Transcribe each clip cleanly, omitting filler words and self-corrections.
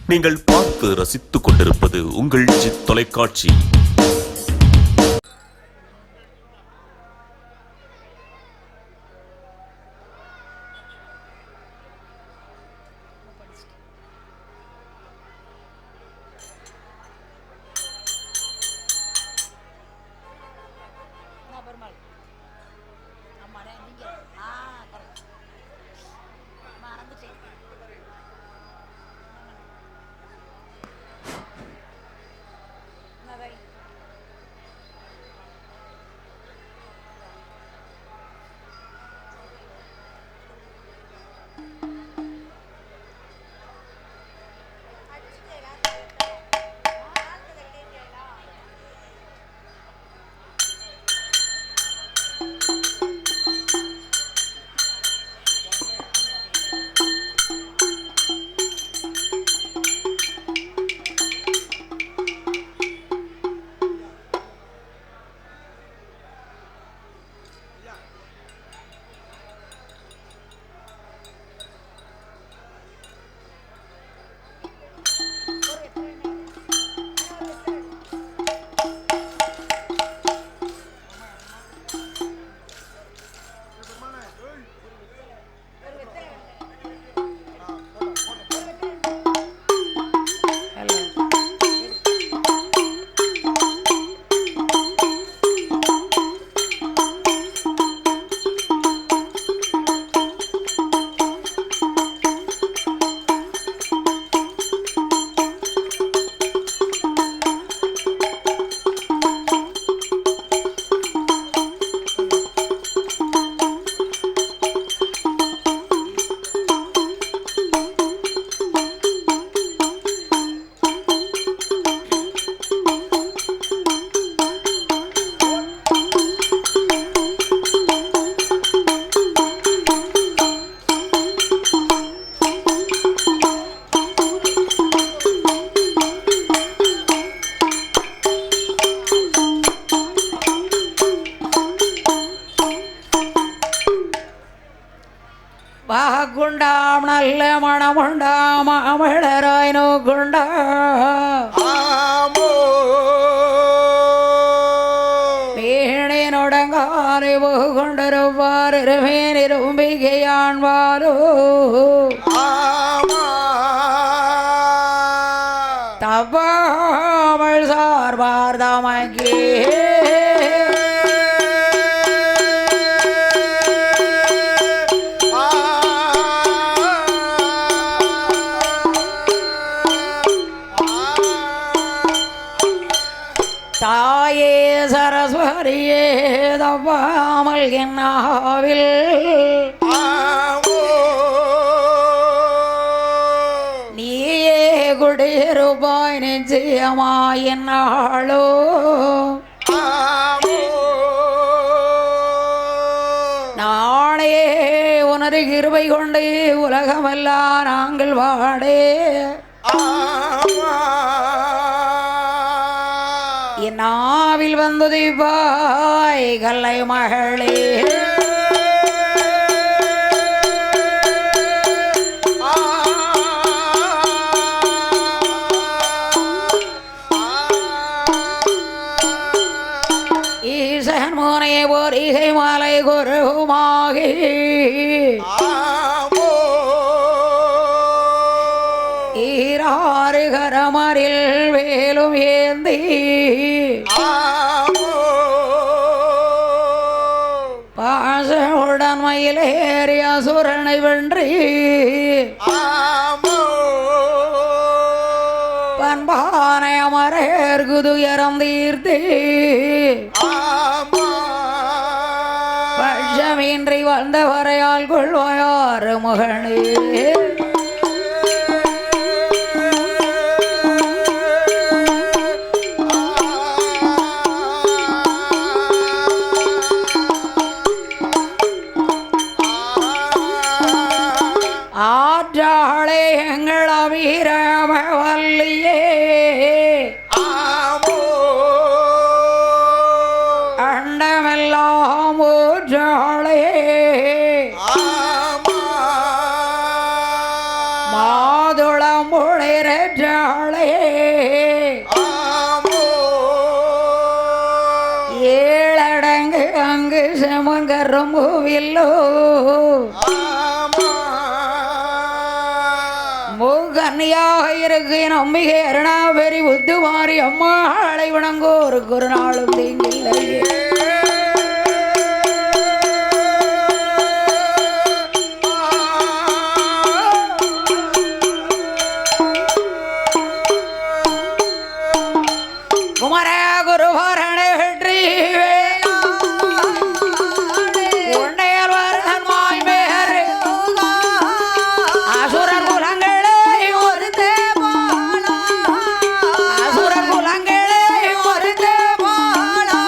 நீங்கள் பார்த்து ரசித்துக் கொண்டிருப்பது உங்கள் ஜித் தொலைக்காட்சி. வாகுண்டாம் நல்ல மணமுண்டாம் அமழராய் நோக்குண்டா வீணை நொடங்காரை புகுண்டருவார் இரும்பிகையான்வாரோ தப்பாமல் சார்பார் தமக்கே தாயே சரஸ்வரியே தப்பாமல் என்னாவில் நீயே குடியிருப்பாய் நிச்சயமாய் என்னாளோ நாளே உனது கிருபை கொண்டு உலகமெல்லாம் நாங்கள் வாடே நாவில் வந்தது பாய் கல்லை மகளே ஈசன் மோனை பொறிகை மாலை குருமாகி ஈராறு கரமரில் வேலும் ஏந்தி பாசமுடன் மயிலேறிய சுரனை வென்றி பண்பானை அமரேர் குதுயரம் தீர்த்தி பட்சமின்றி வந்தவரையால் கொள்வாயாறு மகனே ஆற்றாளே எங்கள் அபிராம வல்லியே அண்டமெல்லாம் ஊற்றாளே மாதுளம் புளிரஜாளே ஆமோ ஏழடங்கு அங்கு செமங்கரம்புவில்லோ ஆமா மூகன்னியாக இருக்கு நம்பிக்கை அருணாபெரி புத்துமாரி அம்மாளை வணங்கோருக்கு ஒரு நாளும் தீங்கில்லையே குமர குருபரண வெற்றி உன்னையல் வருமாய் மேறு அசுரர் குலங்களே ஒரு தேவானா அசுரர் குலங்களே ஒரு தேவானா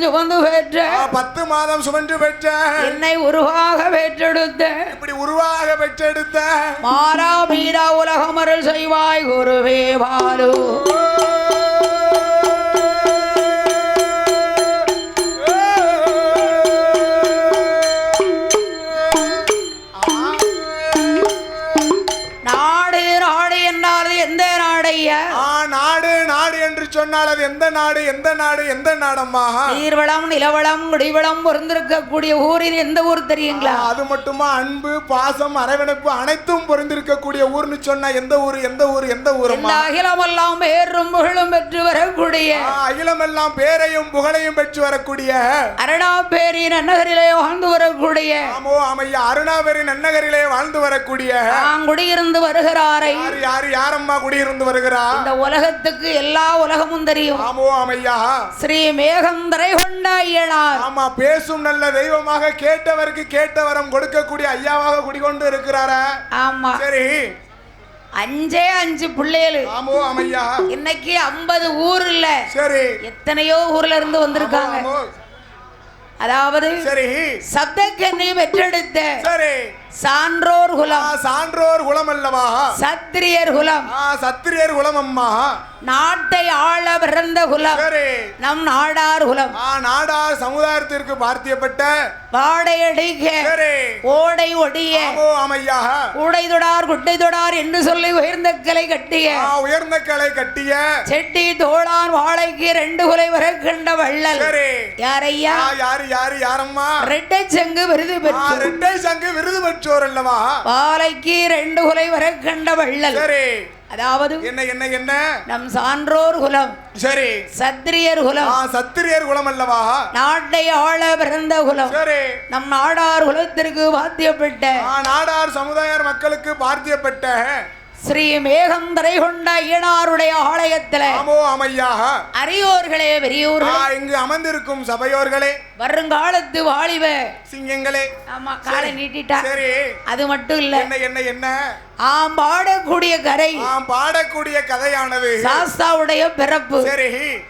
சுமந்து பெற்ற 10 மாதம் சுமந்து பெற்ற என்னை உருவாக பெற்றெடுத்த இப்படி உருவாக பெற்றெடுத்த மாறா மீரா உலகமருள் செய்வாய் குருவே பாலு நாடு நாடு என்னால் எந்த நாடையா நாடு நாடு என்று சொன்னால் அது எந்த நாடு எந்த நாடு எந்த நாடம்மா நீர்வளம் நிலவளம் குடிவளம் பொருந்திருக்கக்கூடிய ஊரில் எந்த ஊர் தெரியுங்களா அது மட்டுமா அன்பு பாசம் அரவணைப்பு அனைத்தும் பொருந்திருக்கக்கூடிய ஊர்னு சொன்னா எந்த ஊர் எந்த ஊர் எந்த ஊரம்மா அகிலமெல்லாம் பேரும் புகழும் பெற்று வரக்கூடிய அகிலமெல்லாம் பேரையும் புகழையும் பெற்று வரக்கூடிய அருணாபேரி நன்னகரிலே வாழ்ந்து வரக்கூடிய ஆமோ ஆமையா அருணாபேரி நன்னகரிலே வாழ்ந்து வரக்கூடிய குடியிருந்து வருகிறாரை யாரு யாரு யாரம்மா குடியிருந்து வருகிறா இந்த உலகத்துக்கு எல்லா உலகமும் தெரியும் ஆமோ ஆமையா ஸ்ரீ மேகந்தரை கொண்ட ஐயனார் ஆமா பேசும் நல்ல தெய்வமாக கேட்டவருக்கு கேட்ட வரம் கொடுக்கக்கூடிய ஐயாவாக குடிகொண்டு இருக்கிறாரா ஆமா சரி 5 பிள்ளைகள் ஆமோ ஆமையா இன்னைக்கு 50 ஊர் இல்ல சரி எத்தனையோ ஊர்ல இருந்து வந்திருக்காங்க ஆமோ, அதாவது சரி சப்தக்கன்னி பெற்றெடுத்த சரி சான்றோர் குலம் சான்றோர் குலம் அல்லவா சத்திரியர் குலம் சத்திரியர் குலம் அம்மா நாட்டை ஆள பிறந்த குலம் சரி நம் நாடார் குலம் நாடார் சமுதாயத்திற்கு பார்த்தியப்பட்ட வாடையடிக்க சரி ஓடை ஒடிய ஆமோ ஆமையா கூடை தொடார் குட்டை தொடார் என்று சொல்லி உயர்ந்த கலை கட்டிய உயர்ந்த கலை கட்டிய செட்டி தோளான் வாழைக்கு 2 குலை வர கண்ட வள்ளல் சரி யாரையா யாரு யாரு யாரம்மா ரெட்டை சங்கு விருது பெற்று ரெட்டை சங்கு விருது பெற்றோர் அல்லவா வாழைக்கு 2 குலை வர கண்ட வள்ளல் சரி அதாவது என்ன என்ன என்ன நம் சான்றோர் குலம் சரி சத்திரியர் குலம் சத்திரியர் குலம் அல்லவா நாட்டை ஆள பிறந்த குலம் சரி நம் நாடார் குலத்திற்கு பாத்தியப்பட்ட நாடார் சமுதாயர் மக்களுக்கு பார்த்தியப்பட்ட ஸ்ரீ மேகந்தரை கொண்ட ஐயனாருடைய ஆலயத்தில் ஆமோ ஆமையா அரியோர்களே பெரியோர்களே இங்கு அமர்ந்திருக்கும் சபையோர்களே வருங்காலத்து வாலிப சிங்கங்களே ஆமா காலை நீட்டிட்டா சரி அது மட்டும் இல்ல என்ன என்ன என்ன பாடக்கூடிய கரை பாடக்கூடிய கதையானது சாஸ்தாவுடைய பிறப்பு சரி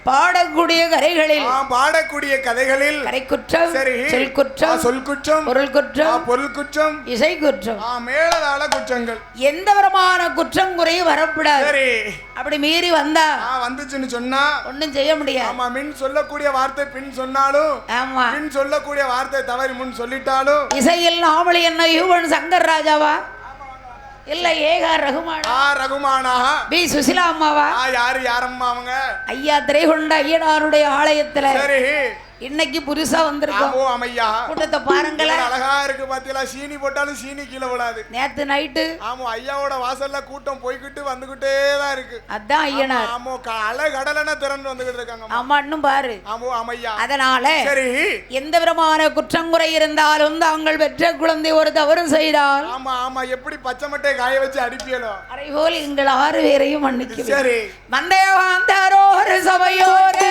பாடக்கூடிய கரைகளில் பாடக்கூடிய கதைகளில் கரை குற்றம் சரி சொல் குற்றம் பொருள் குற்றம் இசை குற்றம் மேலதாள குற்றங்கள் எந்த விதமான குற்றம் குறையும் வரப்படாது சரி அப்படி மீறி வந்தா வந்துச்சுன்னு சொன்னா ஒண்ணும் செய்ய முடியாது ஆமா மின் சொல்லக்கூடிய வார்த்தை பின் சொன்னாலும் ஆமா பின் சொல்லக்கூடிய வார்த்தை தவறி முன் சொல்லிட்டாலும் இசையில் நாமளி என்ன யுவன் சங்கர் ராஜாவா இல்ல ஏகார் ரகுமானா ரகுமானா பி சுசிலா அம்மாவா யாரு யாரம்மா அவங்க ஐயா திரைகொண்ட ஐயனாருடைய ஆலயத்துல சரி இன்னைக்கு புதுசா வந்திருக்கோம் அமையா கூட்டத்தை பாருங்களேன் அழகா இருக்கு பாத்தீங்களா சீனி போட்டாலும் சீனி கீழே விடாது நேத்து நைட்டு ஆமா ஐயாவோட வாசல்ல கூட்டம் போய்கிட்டு வந்துகிட்டே தான் இருக்கு அதான் ஐயனார் ஆமா அழகடலன திறந்து வந்துகிட்டு இருக்காங்க ஆமா இன்னும் பாரு ஆமா அமையா அதனால சரி எந்த விதமான குற்றங்குறை இருந்தாலும் தாங்கள் பெற்ற குழந்தை ஒரு தவறு செய்தால் ஆமா ஆமா எப்படி பச்சை மட்டை காய வச்சு அடிப்பியலோ அதை போல் எங்கள் 6 பேரையும் மன்னிக்க சரி வந்தேவாந்தாரோ ஒரு சபையோரே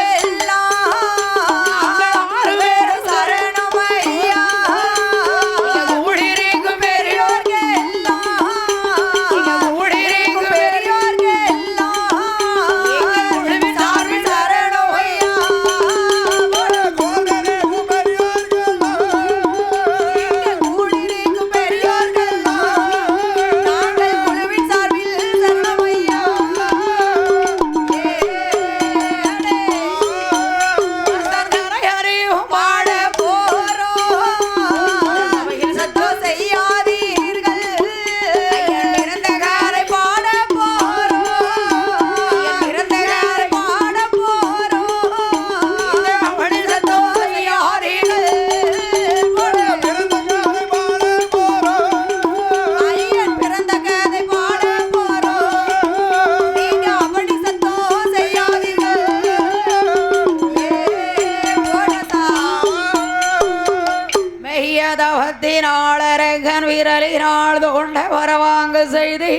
தவத்தினாளரகன் விரலினால் தோண்ட வரவாங்க செய்தி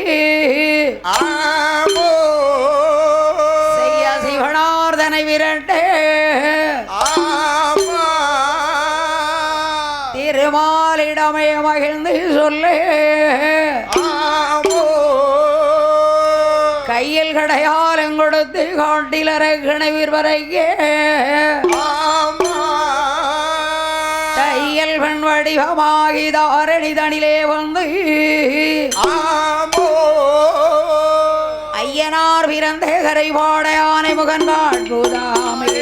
செய்ய சிவனார்தனை விரட்டே திருமாலிடமே மகிழ்ந்து சொல்லே கையில் கடையாலும் கொடுத்து காட்டில் அரகனை விற்பரைக்கே முயல் பெண் வடிவமாகி தாரணி தனிலே வந்து ஆமோ ஐயனார் பிறந்த கரை பாட ஆனை முகன் வாழ்குதாமே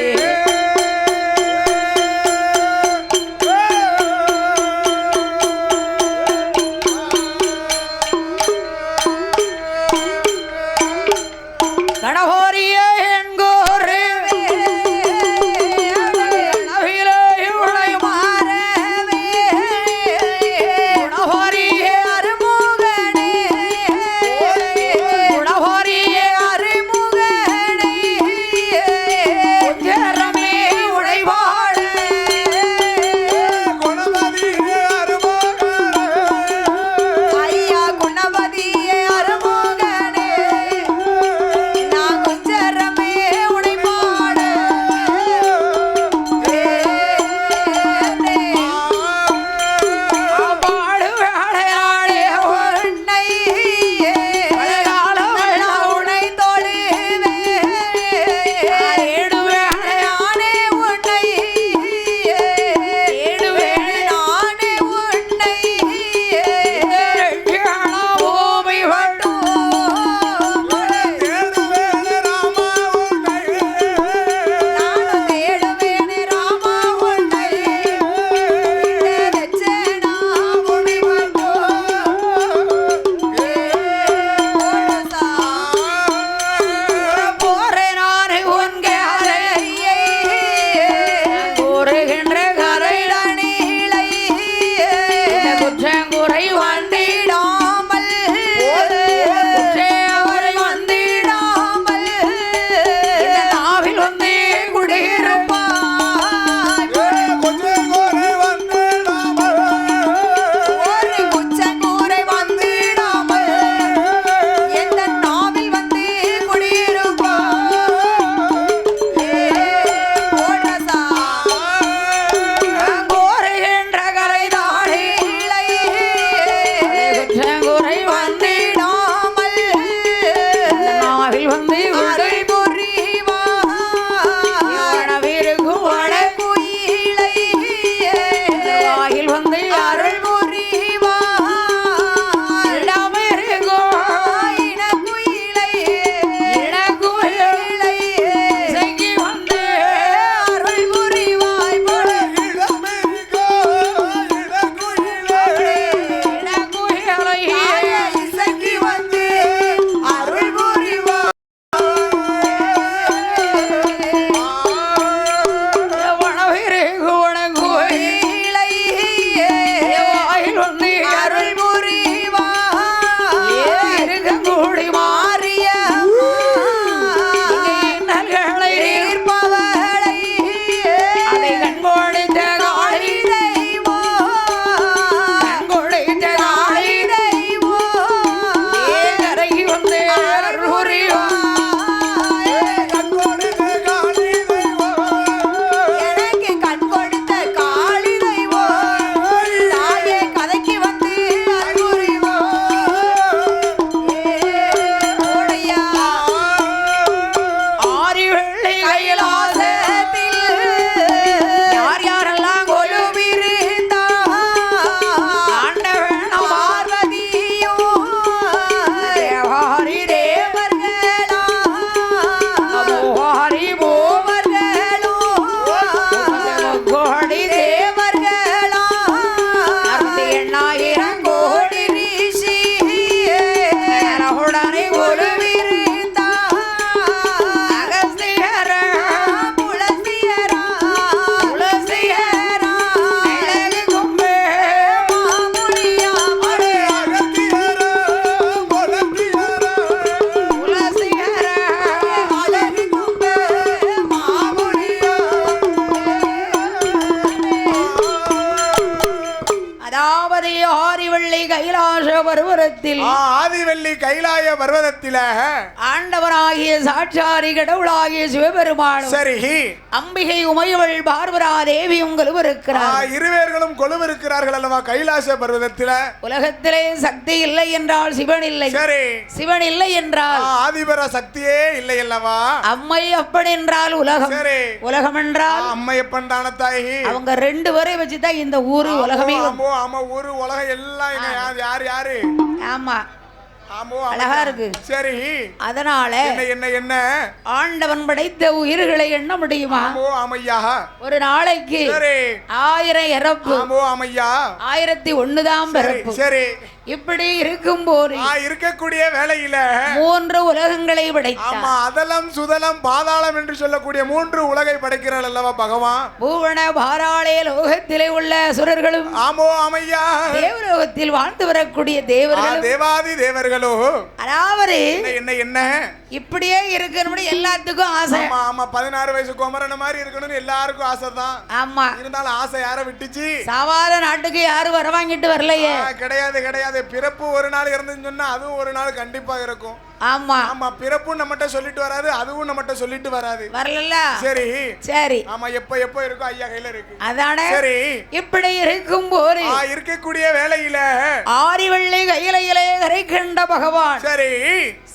கணபோரிய என்கோரு குணபோரிய அருமுகனே அதாவது ஆரிவள்ளி கைலாச பருவத்தில் ஆதிவள்ளி கைலாய பர்வதத்தில ஆண்டவராகிய சாட்சாரி கடவுளாகிய சிவபெருமானும் சரி அம்பிகை உமையவள் பார்வரா தேவி உங்களும் இருக்கிறார். இருவேர்களும் கொலுவு இருக்கிறார்கள் அல்லவா கைலாச பர்வதத்தில. உலகத்திலே சக்தி இல்லை என்றால் சிவன் இல்லை, சரி சிவன் இல்லை என்றால் ஆதிபர சக்தியே இல்லை அல்லவா. அம்மை அப்பன் என்றால் உலகம், சரி உலகம் என்றால் அம்மையப்பன் தான தாயி. அவங்க ரெண்டு பேரை வச்சுதான் இந்த ஊரு உலகமே. ஆமா ஊரு உலகம் எல்லாம் யாரு யாரு. ஆமா அழகா இருக்கு. சரி அதனால என்ன என்ன ஆண்டவன் படைத்த உயிர்களை எண்ண முடியுமா? ஆமையா ஒரு நாளைக்கு 1000 இறப்பு, 1001 தான் பிறப்பு. சரி இப்படி இருக்கும் போது இருக்கக்கூடிய வேளையில 3 உலகங்களை படைத்தார். அதலம் சுதலம் பாதாளம் என்று சொல்லக்கூடிய 3 உலகை படைக்கிறார் அல்லவா பகவான். பூவன பாராளே லோகத்திலே உள்ள அசுரர்களும் ஆமையா தேவலோகத்தில் வாழ்ந்து வரக்கூடிய தேவர்களும் தேவாதி தேவர்களோ அதாவது என்ன என்ன இப்படியே இருக்கணும் எல்லாத்துக்கும் ஆசை. ஆமா 16 வயசு குமரன் மாதிரி இருக்கணும்னு எல்லாருக்கும் ஆசை தான். ஆமா இருந்தாலும் ஆசை யார விட்டுச்சு? சாவாத நாட்டுக்கு யாரும் வர வாங்கிட்டு வரலையே. கிடையாது கிடையாது. பிறப்பு ஒரு நாள் இருந்துன்னு சொன்னா அதுவும் ஒரு நாள் கண்டிப்பா இருக்கும். ஆமா ஆமா பிறப்பும் நம்மகிட்ட சொல்லிட்டு வராது, அதுவும் நம்மகிட்ட சொல்லிட்டு வராது. வரல. சரி சரி ஆமா எப்ப இருக்கும் ஐயா கையில இருக்கு. அதானே. சரி இப்படி இருக்கும் போது இருக்கக்கூடிய வேளையில ஆரிவள்ளி கையிலையிலே கரைக்கின்ற பகவான் சரி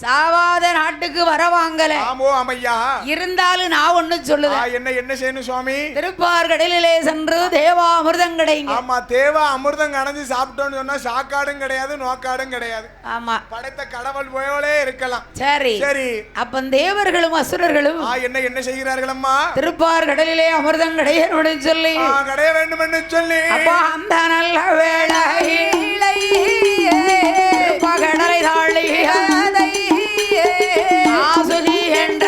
சாவாத நாட்டுக்கு வர வாங்கல. ஆமையா இருந்தாலும் நான் ஒண்ணு சொல்லுவேன். என்ன செய்யணும் சுவாமி? திருப்பார் கடலிலே சென்று தேவா அமிர்தம் கிடைங்க. ஆமா தேவா அமிர்தம் கடைஞ்சு சாப்பிட்டோம்னு சொன்னா சாக்காடும் கிடையாது நோக்காடும் கிடையாது. ஆமா படைத்த கடவுள் போயோலே இருக்கலாம். சரி சரி அப்ப தேவர்களும் அசுரர்களும் என்ன செய்கிறார்கள் அம்மா? திருப்பார் கடலிலே அமிர்தம் கிடையணும்னு சொல்லி கடைய வேண்டும் என்று சொல்லி அப்ப அந்த நல்ல வேளையிலே கடலை தாழி ஆசுதி என்ற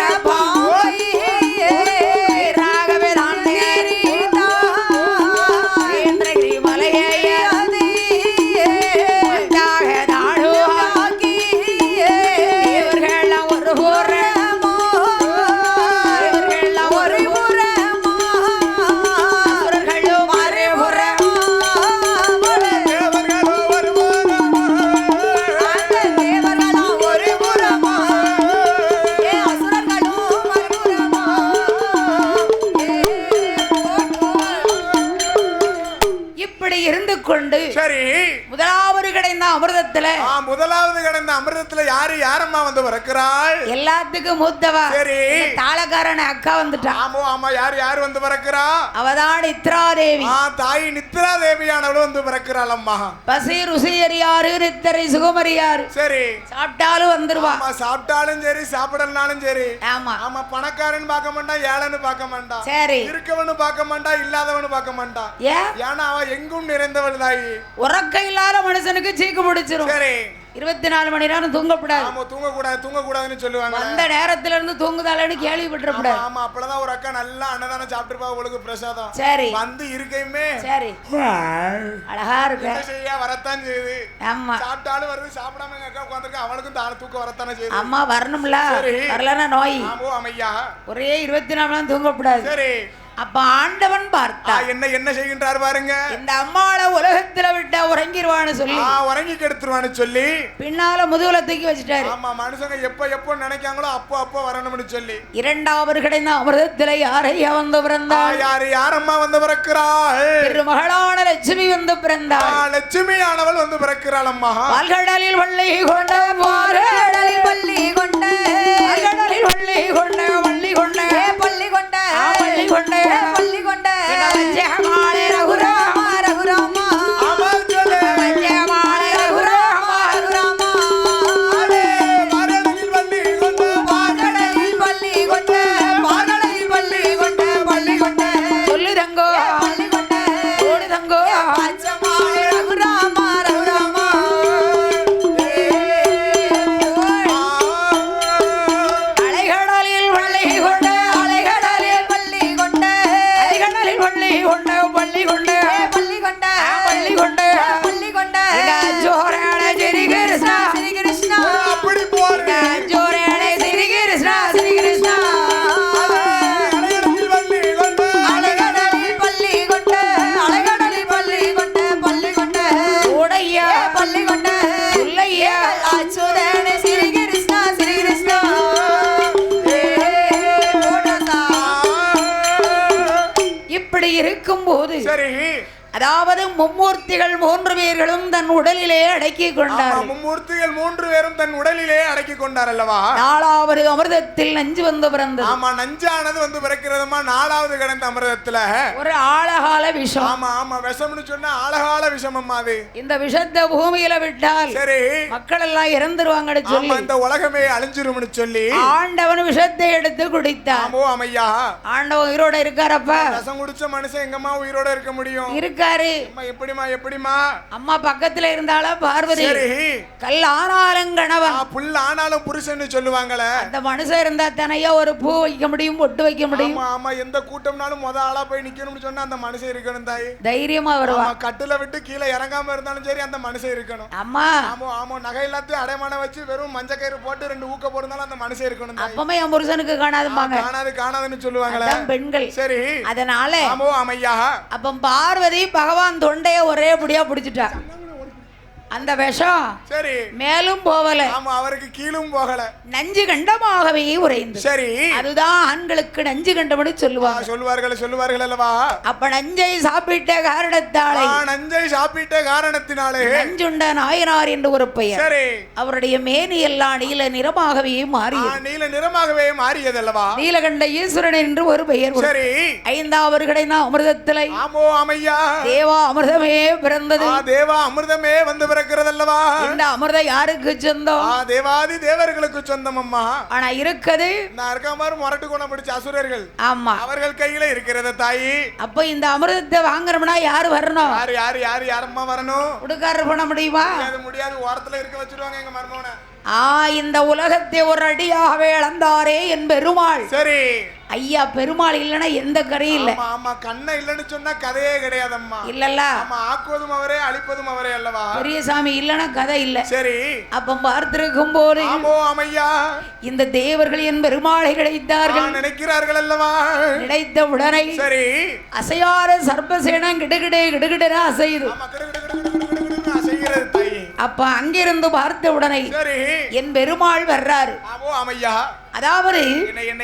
ராகவே தான் மலையை சரி முதலாவது கிடைந்த அமிர்தத்துல யாரம்மா வந்து வரக்கிறாள்? எல்லாத்துக்கும் மூத்தவா சரி தாளக்காரன் அக்கா வந்துட்டா. ஆமா யார் வந்து வரக்கிறா? அவதான் நித்ரா தேவி. தாய் நித்ரா தேவியானவள் வந்து வரக்கிறாள் அம்மா. பசி ருசி அறியாரு நித்தரை சுகமறியாரு. சரி சாப்பிட்டாலும் வந்துருவா. சாப்பிட்டாலும் சரி சாப்பிடலனாலும் சரி. ஆமா ஆமா பணக்காரன் பார்க்க மாட்டான், ஏழைன்னு பார்க்க மாட்டான், சரி இருக்கவனு பார்க்க மாட்டான், இல்லாதவனு பார்க்க மாட்டான். ஏன்னா அவ எங்கும் நிறைந்தவள் தாய். உறக்க இல்லாத மனுஷனுக்கு சீக்கு பிடிச்சிரும். சரி 24 மணி நேரம் தூங்கக்கூடாது. ஆமா தூங்கக்கூடாதுன்னு சொல்லுவாங்க. அந்த நேரத்துல இருந்து தூங்குதாலன்னு கேள்விப்பட்டிருக்கூடாது. ஆமா அப்பதான் ஒரு அக்கா நல்லா அன்னதானம் சாப்பிட்டுருப்பா, உங்களுக்கு பிரசாதம். சரி வந்து இருக்கையுமே சரி அழகா இருக்கு. செய்ய வரத்தான் செய்யுது. ஆமா சாப்பிட்டாலும் வருது, சாப்பிடாம எங்க அக்கா உட்காந்துருக்கா, அவளுக்கும் தான தூக்கம் வரத்தானே செய்யுது. அம்மா வரணும்ல, வரலன்னா நோய். ஆமையா ஒரே 24 மணி தூங்கக்கூடாது. சரி அப்ப ஆண்டவன் பார்த்தா என்ன செய்கின்றார் பாருங்க. இந்த அம்மாளை உலகத்துல விட்டா உறங்கிடுவான்னு சொல்லி உறங்கி கெடுத்துருவான்னு சொல்லி பின்னால முதுகுல தூக்கி வச்சுட்டாரு. ஆமா மனுஷங்க எப்ப நினைக்காங்களோ அப்போ வரணும்னு சொல்லி இரண்டாவது கிடைந்த அமிர்தத்துல யாரையா வந்து பிறந்தாள்? யாரம்மா வந்து பிறக்கிறாள்? திருமகளான லட்சுமி வந்து பிறந்தாள். லட்சுமி ஆனவள் வந்து பிறக்கிறாள் அம்மா. பால்கடலில் வள்ளி கொண்ட பால்கடலில் வள்ளி கொண்ட பால்கடலில் வள்ளி கொண்ட வள்ளி கொண்ட பள்ளி கொண்ட பள்ளி கொண்ட பள்ளி கொண்ட மாலை ரகுராமா ரகுராமா போது சரி அதாவது மும்மூர்த்திகள் 3 பேர்களும் தன் உடலிலே அடக்கி கொண்டார். மும்மூர்த்திகள் 3 பேரும் தன் உடலிலே அடக்கி கொண்டார் அல்லவா. 4வது அமிர்தத்தில் நஞ்சு வந்து பிறந்தது. ஆமா, நஞ்சானது வந்து பிறக்கிறதுமா 4வது கடந்த அமிர்தத்துல ஒரு ஆழகால விஷம். ஆமா ஆமா, விஷம்னு சொன்னா ஆழகால விஷம் அம்மா. அது இந்த விஷத்தை பூமியில விட்டால் சரி மக்கள் எல்லாம் இறந்துருவாங்கன்னு சொல்லி இந்த உலகமே அழிஞ்சிரும்னு சொல்லி ஆண்டவன் விஷத்தை எடுத்து குடித்தார். ஆமோ அம்மையா, ஆண்டவன் உயிரோட இருக்காரப்ப. விஷம் குடிச்ச மனுஷன் எங்கம்மா உயிரோட இருக்க முடியும்? இருக்காரு. எப்படிமா அம்மா பக்கத்துல இருந்தாலும் பார்வதி கல் ஆனாலும் கணவன் புல் ஆனாலும் புருஷன்னு சொல்லுவாங்களே. அந்த மனுஷன் இருந்தா தானையா ஒரு பூ வைக்க முடியும், பொட்டு வைக்க முடியும். ஆமா, எந்த கூட்டம்னாலும் முத ஆளா போய் நிக்கணும்னு சொன்னா அந்த மனுஷன் இருக்கணும் தாய். தைரியமா வருவா. கட்டுல விட்டு கீழே இறங்காம இருந்தாலும் சரி அந்த மனுஷன் இருக்கணும். அம்மா ஆமா, நகை எல்லாத்தையும் அடைமான வச்சு வெறும் மஞ்சள் கயிறு போட்டு 2 ஊக்க போடுறதால அந்த மனுஷன் இருக்கணும். அப்பமே என் புருஷனுக்கு காணாதுமாங்க. காணாதுன்னு சொல்லுவாங்களே பெண்கள். சரி அதனால ஆமோ அம்மையா, அப்ப பார்வதி பகவான் தொண்டைய ஒரே புடியா பிடிச்சிட்டா. அந்த விஷம் சரி மேலும் போகல. ஆமா, அவருக்கு கீழும் போகல. நஞ்சு கண்டமாகவே உறைந்து. சரி அதுதான் ஆண்களுக்கு நஞ்சு கண்டபடி சொல்லுவார்கள் அல்லவா. அப்ப நஞ்சை சாப்பிட்ட காரணத்தாலே நஞ்சை சாப்பிட்ட காரணத்தினாலே நஞ்சுண்ட நாயனார் என்று ஒரு பெயர். சரி அவருடைய மேனி எல்லாம் நீல நிறமாகவே மாறியது. நீல நிறமாகவே மாறியது அல்லவா. நீலகண்ட ஈஸ்வரன் என்று ஒரு பெயர். சரி 5வது கிடைந்த அமிர்தத்திலே ஆமோ அம்மையா தேவா அமிர்தமே பிறந்தது. தேவா அமிர்தமே வந்து பிறக்கிறதல்லவா. இந்த அமிர்தம் யாருக்கு சொந்தம்? தேவாதி தேவர்களுக்கு சொந்தம் அம்மா. ஆனா இருக்குது நான் இருக்க மாதிரி முரட்டு குணம் பிடிச்ச அசுரர்கள். ஆமா, அவர்கள் கையில இருக்கிறத தாயி. அப்ப இந்த அமிர்தத்தை வாங்குறோம்னா யாரு வரணும்? யாரம்மா வரணும்? உடுக்காரர் பண்ண முடியுமா? முடியாது, ஓரத்துல இருக்க வச்சிருவாங்க எங்க மருமகனை. இந்த உலகத்தை ஒரு அடியாகவே இழந்தாரே என் பெருமாள். சரி ஐயா, பெருமாள் இல்லனா எந்த கரையும் இல்ல. ஆமா, கண்ணை இல்லன்னு சொன்னா கதையே கிடையாதம்மா. இல்லல்ல, ஆமா, ஆக்குவதும் அவரே அழிப்பதும் அவரே அல்லவா. பெரியசாமி இல்லனா கதை இல்ல. சரி அப்ப பார்த்திருக்கும் போது ஆமோ அம்மையா, இந்த தேவர்கள் என் பெருமாளை கிடைத்தார்கள் நினைக்கிறார்கள் அல்லவா. நினைத்த உடனே சரி அசையார சர்ப்பசேனம் கிடுகிடு அசையுது. அப்ப அங்கிருந்து பார்த்த உடனே என் பெருமாள் வர்றாரு. அதாவது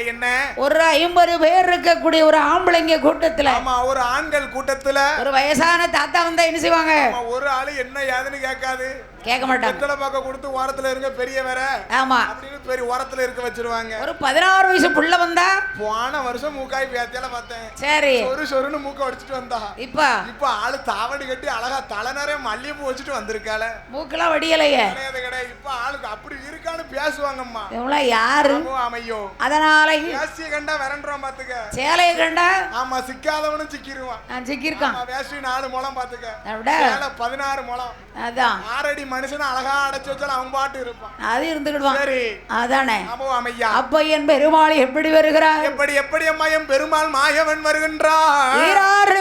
என்ன ஒரு 50 பேர் இருக்கக்கூடிய ஒரு ஆம்பளைங்க கூட்டத்துல, ஒரு ஆண்கள் கூட்டத்துல ஒரு வயசான தாத்தா வந்தா என்ன செய்வாங்க? ஒரு ஆளு என்ன ஏதுன்னு கேட்காது, கேட்க மாட்டாங்க. வெத்தலை பாக்க கொடுத்து ஓரத்துல இருங்க பெரிய வேற ஆமா அப்படின்னு பெரிய ஓரத்துல இருக்க வச்சிருவாங்க. ஒரு 16 வயசு புள்ள வந்தா போன வருஷம் மூக்காய் பேத்தியால பார்த்தேன். சரி சொருன்னு மூக்க அடிச்சிட்டு வந்தா. இப்ப ஆளு தாவடி கட்டி அழகா தலை நிறைய மல்லிகைப்பூ வச்சுட்டு வந்திருக்கால. மூக்கெல்லாம் வடியலையே. இப்ப ஆளுக்கு அப்படி இருக்கான்னு பேசுவாங்கம்மா. இவங்கள யாரு? அமையோ. அதனால வேஷ்டியை கண்டா விரண்டுறோம் பாத்துக்க. சேலையை கண்டா ஆமா, சிக்காதவனும் சிக்கிருவான். சிக்கிருக்கான். வேஷ்டி 4 முழம் பாத்துக்க. சேலை 16 முழம். அதான் 6 அடி மனுஷனை அழகா அடைச்சு வச்சாலும் அவன் பாட்டு இருப்பான். அது இருந்துக்கிடுவான். சரி அதானே. அம்மையா, அப்ப என் பெருமாள் எப்படி வருகிறார்? எப்படி அம்மா என் பெருமாள் மாயவன் வருகின்றார்.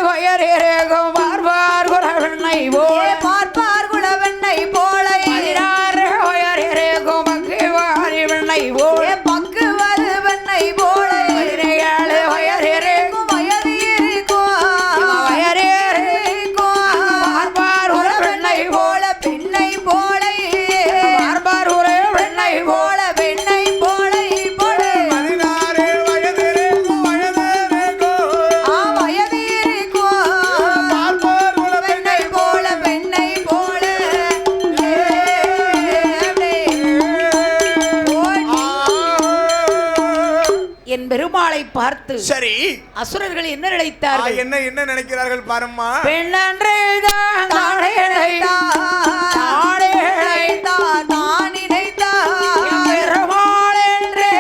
பார்ப்பார் குலவெண்ணை போல, பார்ப்பார் குலவெண்ணை போல, வெண்ணை போல, பக்கு வரு வெண்ணை போல, 17 வயரேகும் பார்ப்பார் குலவெண்ணை போல, பெண்ணை போல, பார்ப்பார் குலவெண்ணை போல, பெண்ணை போல, 16 வயதிருக்கும் பார்ப்பார் குலவெண்ணை போல, பெண்ணை போல. என் பெருமாளை பார்த்து சரி அசுரர்கள் என்ன நினைத்தார்கள்? என்ன நினைக்கிறார்கள் பாரும்மா. பெண்ணன்றே தான் பெருமாள் என்றே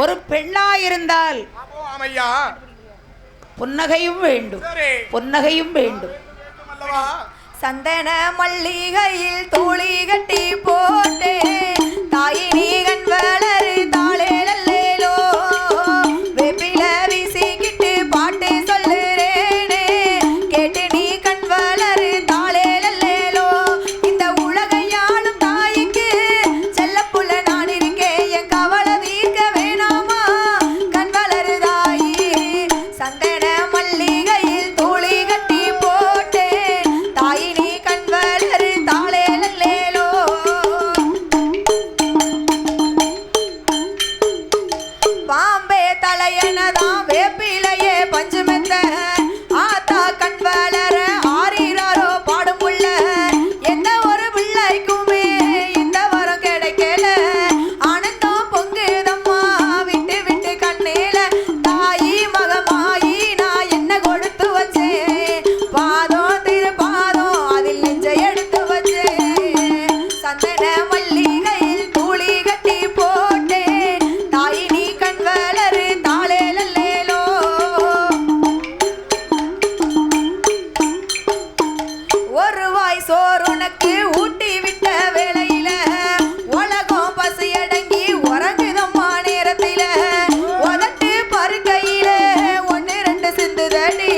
ஒரு பெண்ணாயிருந்தால் புன்னகையும் வேண்டும், புன்னகையும் வேண்டும். சந்தன மல்லிகையில் தோழி கட்டி போட்டே தாயினி கண் வளரு தாளேலோ வெப்பில வீசிக்கிட்டு பாட்டு சொல்லுறேனே கேட்டு நீ கண் வளரு தாளேலோ இந்த உலகையாளும் தாய்க்கு தலையனதான் வேப்பிலையே பஞ்சுமெத்த ஆத்தா கண் வளர ஆறிறாரோ பாடும் புள்ள எந்த ஒரு பிள்ளைக்குமே இந்த வரம் கிடைக்கல ஆனந்தம் பொங்குதம்மா விட்டு விட்டு கண்ணேல தாயி மகமாயி நான் என்ன கொடுத்து வச்சேன் பாதம் திரு பாதம் அதில் நெஞ்சை எடுத்து வச்சேன் சந்தன மல்லிகையில் தூளி கட்டி போட்டேன் தாயி நீ கண் வளரு தாளே லல்லேலோ ஒரு வாய் சோறு உனக்கு ஊட்டி விட்ட வேளையில உலகம் பசியடங்கி உறங்குதம்மா நேரத்தில உதட்டு பருக்கையில ஒன்னு ரெண்டு சிந்துதடி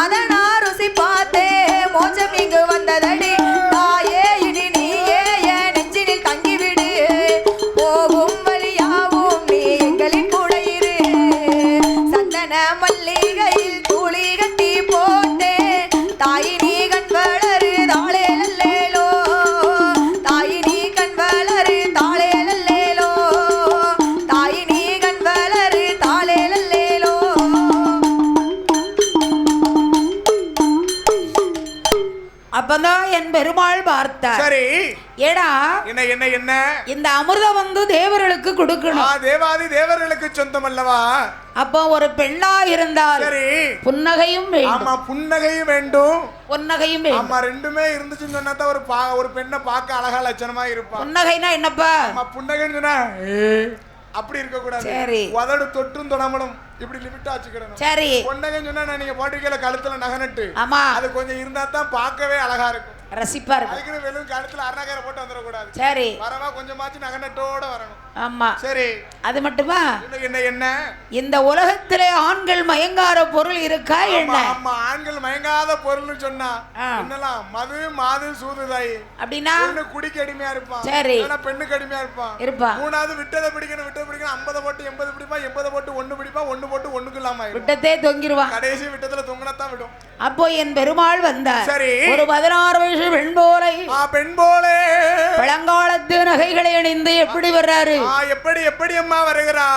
அத நான் ருசி பார்த்தேன் மோச்சம் இங்கு வந்ததடி தாயே இனி நீயே என் நெஞ்சினில் தங்கிவிடு போகும் வழியாவும் நீ எங்களின் கூட இரு சந்தன மல்லிகையில் தூளி கட்டி போட்டேன் தாயி நீ கண் வளரு தாளே லல்லேலோ தாயி நீ கண் வளரு தாளே லல்லேலோ தாயி நீ கண் வளரு தாளே லல்லேலோ அப்பதான் என் பெருமாள் பார்த்தார். சரி ஏடா என்ன என்ன என்ன இந்த அமிர்தம் வந்து தேவர்களுக்கு கொடுக்கணும். தேவாதி தேவர்களுக்கு சொந்தம் அல்லவா? அப்போ ஒரு பெண்ணா இருந்தால் சரி புன்னகையும் வேண்டும். ஆமா புன்னகையும் வேண்டும் புன்னகையும் வேண்டும். ஆமா ரெண்டுமே இருந்துச்சுன்னு சொன்னா தான் ஒரு பெண்ணை பார்க்க அழகா லட்சணமா இருப்பா. புன்னகைனா என்னப்பா? ஆமா புன்னகைன்னு சொன்னா அப்படி இருக்க கூடாது. சரி உதடு தொட்டும் தொடாமலும் இப்படி லிமிட்டா வச்சுக்கிடணும். சரி புன்னகைன்னு சொன்னா நீங்க போட்டிருக்கல கழுத்துல நகனட்டு ஆமா அது கொஞ்சம் இருந்தா தான் பார்க்கவே அழகா இருக்கும். ரசிப்பா இருக்கு. அதுக்குன்னு வெறும் கழுத்துல அரணாக்கார போட்டு வந்துடக்கூடாது. சரி வரவா கொஞ்சமாச்சும் நகனட்டோட வரணும். ஆமா சரி அது மட்டுமா? என்ன என்ன இந்த உலகத்திலே ஆண்கள் மயங்கார பொருள் இருக்கா என்ன? ஆமா ஆண்கள் மயங்காத பொருள்னு சொன்னா என்னலாம் மது மாது சூதுதாய் அப்படின்னா பொண்ணு குடிக்கு அடிமையா இருப்பான். சரி பெண்ணுக்கு அடிமையா இருப்பான். மூணாவது விட்டதை பிடிக்கணும் 50 போட்டு 80 பிடிப்பான். 80 போட்டு 1 பிடிப்பான். 1 போட்டு 1க்கு இல்லாம விட்டத்தே தொங்கிடுவான். கடைசி விட்டத்துல தொங்கினத்தான் விடும். அப்போ என் பெருமாள் வந்தார். சரி ஒரு 16 வயசு பெண் போலை பெண் போலே பழங்காலத்து நகைகளை அணிந்து எப்படி வர்றாரு? எப்படி எப்படி அம்மா வருகிறா?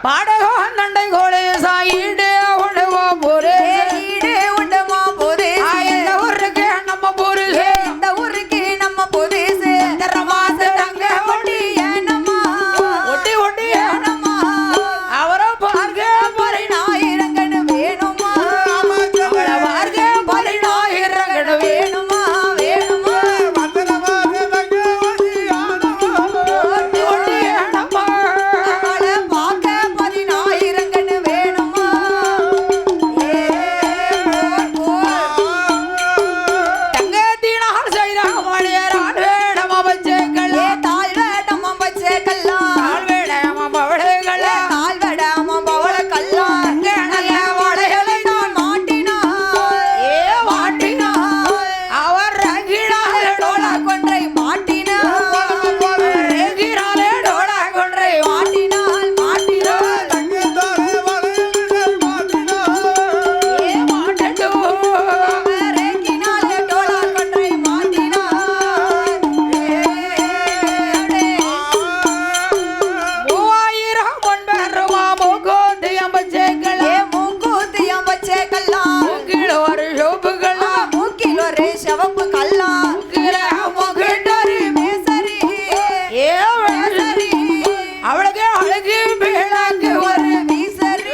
பாடகம் தண்டை கோலே சாயிடு உணவா போரே ஈடு உண்டமா போதே இந்த ஊருக்கு நம்ம போருகே இந்த ஊருக்கு நம்ம போதேசே தரமாச தங்க ஒட்டி ஏனம்மா ஒட்டி ஒட்டி ஏனம்மா அவரை பார்க்க பரிணாயிரங்கன்னு வேணுமா அவளை பார்க்க பரிணாயிரங்கன்னு வேணுமா வேணுமா ஒட்டி ஒட்டி ஏனம்மா அவளை பார்க்க பரிணாயிரங்கன்னு வேணுமா தங்கத்தினால் செய்த மணியரான் வேடமா வச்சேக்கள் தாழ் வேடமா வச்சே கல்லாம் ஆள் வேடமா பவளைகள் தாழ் வேடமா பவள கல்லாம் நல்ல வளையலை நான் மாட்டினாள் ஏ மாட்டினாள் அவர் ரங்கினாலே டோலா கொன்றை மாட்டினாள் ரங்கினாலே டோலா கொன்றை மாட்டினாள் மாட்டினாள் ஏ மாட்டட்டு ரேக்கினாள் டோலா கொன்றை மாட்டினாள் 3000 பொன்பெருமா மூக்கோந்து அம்பச்சேக்கள் மூக்கூத்தியம் வச்சே கல்லாம் மூக்கில் ஒரு சோப்புகள் மூக்கில் ஒரு சிவப்பு கல்லாம் மூக்கில் மூக்கிட்டரு மேசரி ஏ வேசரி அவளுக்கு அழகு மேலாக்கு ஒரு வீசரி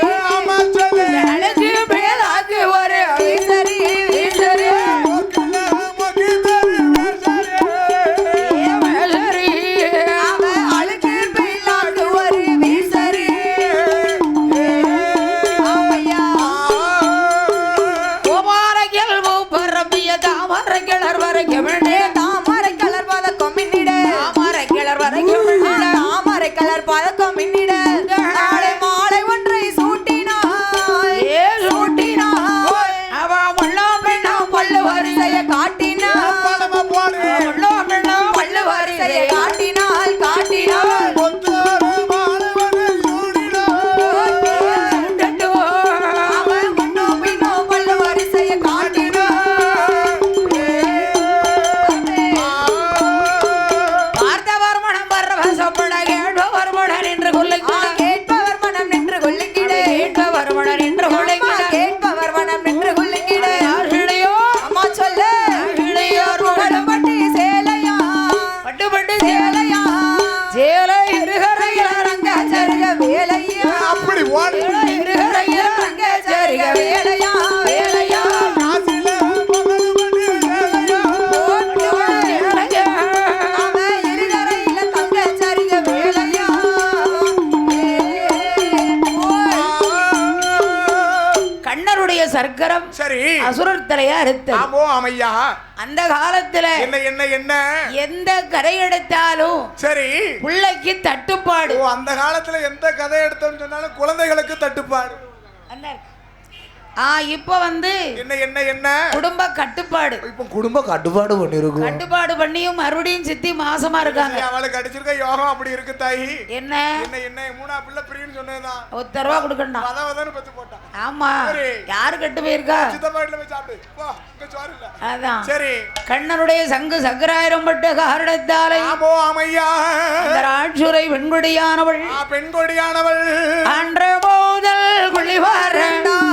அழகு மேலாக்கு ஒரு வீசரி வீசரி ஏ வேசரி அவ அழுக்கு பிள்ளாக்கு ஒரு வீசரி ஆமையா கோமாரகில் மூப்பரம்பிய தாமரை கிளர் வரைக்கும் தாமரை கலர் பதக்கம் மின்னிட தாமரை கிளர் வரைக்கும் தாமரை கலர் பதக்கம் மின்னிட நாளை மாலை ஒன்றை சூட்டினாள் ஏ சூட்டினாள் அவ முள்ளாம் பெண்ணாம் பல்லு வரிசைய காட்டினாள் முள்ளாம் பெண்ணாம் பல்லு வரிசைய காட்டினாள் காட்டினாள் அவன் முன்னும் பின்னும் பல்லு வரிசைய காட்டினாள் பார்த்தவர் மனம் வர்ற சப்பட கேட்பவர் மடன் என்று கொல்லை சர்க்கரம் சரி அசுரர் தலையை அறுத்தது. ஆமோ ஆமையா. அந்த காலத்துல என்ன என்ன என்ன எந்த கதை எடுத்தாலும் சரி பிள்ளைக்கு தட்டுப்பாடு. ஓ அந்த காலத்துல எந்த கதை எடுத்தோம்னு சொன்னாலும் குழந்தைகளுக்கு தட்டுப்பாடு. இப்ப வந்து என்ன என்ன என்ன குடும்ப கட்டுப்பாடு. இப்ப குடும்ப கட்டுப்பாடு பண்ணிருக்கும். கட்டுப்பாடு பண்ணியும் மறுபடியும் சித்தி மாசமா இருக்காங்க. அவளுக்கு அடிச்சிருக்க யோகம் அப்படி இருக்கு தாயி. என்ன என்ன என்ன மூணா பிள்ளை பிரின்னு சொன்னதுதான். ₹1 கொடுக்கணும். அதான் பத்து போட்டா. ஆமா யாரு கட்டு போயிருக்கா? சித்தப்பா வீட்டுல போய் சாப்பிடு. போ இங்க சோறு இல்ல. அதான் சரி கண்ணனுடைய சங்கு சக்கராயிரம் பட்ட காரணத்தாலே ஆமோ ஆமையா அந்த ராட்சுரை பெண்கொடியானவள் பெண்கொடியானவள் அன்று போதல் குளிவாரண்டால்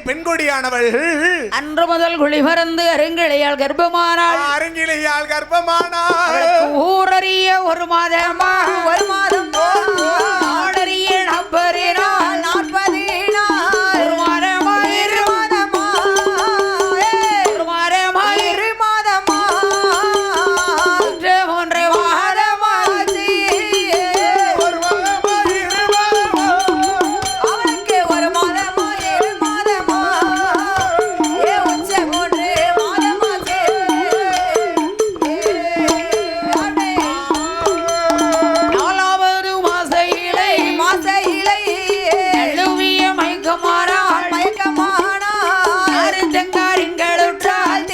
பெண்கொடியானவள் அன்று முதல் குளிமறந்து அருங்கிளையால் கர்ப்பமானாள். அருங்கிளையால் கர்ப்பமானாள். ஊரறிய ஒரு மாதமா ஆடறிய நம்பரினால் 40 நாள் ஒரு மாதமா இரு மாதமா ஒரு மாதமா இரு மாதமா ஒன்று மாதமாச்சு ஒரு மாதமா இரு மாதமா அவளுக்கு ஒரு மாதமா 7 மாதமா ஏ உச்ச 3 மாதமாச்சு. நாலாவது மாச இலை நழுவிய மயக்கமானாள். அருந்தங்காரிங்களுற்றால்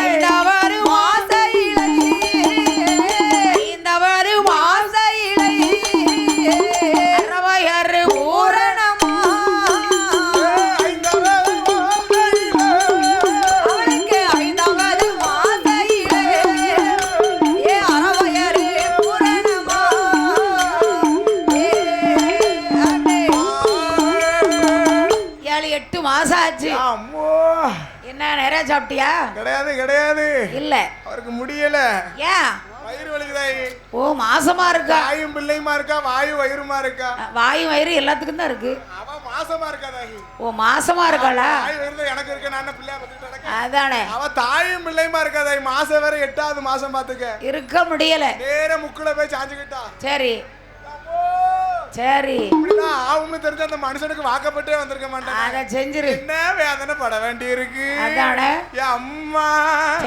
ஐந்தவரு மாச இலை ஐந்தவரு மாச அறவையறு பூரணமா அவளுக்கு 5வது மாதையிலே ஏ அரவையரே பூரணமா. ஏழு 8 மாசம் ஆச்சு. அம்மோ என்ன நிறைய சாப்பிட்டியா? கிடையாது கிடையாது இல்ல அவருக்கு முடியல. ஏன்? வயிறு வலிக்குதாயி. ஓ மாசமா இருக்கா? வாயும் பிள்ளையுமா இருக்கா வாயு வயிறுமா இருக்கா? வாயு வயிறு எல்லாத்துக்கும் தான் இருக்கு. அவ மாசமா இருக்காதாயி. ஓ மாசமா இருக்காளா? வாயு வயிறு எனக்கு இருக்க நான் பிள்ளையா பத்திட்டு நடக்க. அதானே அவ தாயும் பிள்ளையுமா இருக்காதாயி. மாசம் வேற 8வது மாசம் பாத்துக்க. இருக்க முடியல. நேர முக்குல போய் சாஞ்சுக்கிட்டா. சரி சரி இப்படிதான் ஆகும்னு தெரிஞ்ச அந்த மனுஷனுக்கு வாக்கப்பட்டே வந்திருக்க மாட்டேன். அத செஞ்சிரு. என்ன வேதனை பட வேண்டி இருக்கு. அதானே என் அம்மா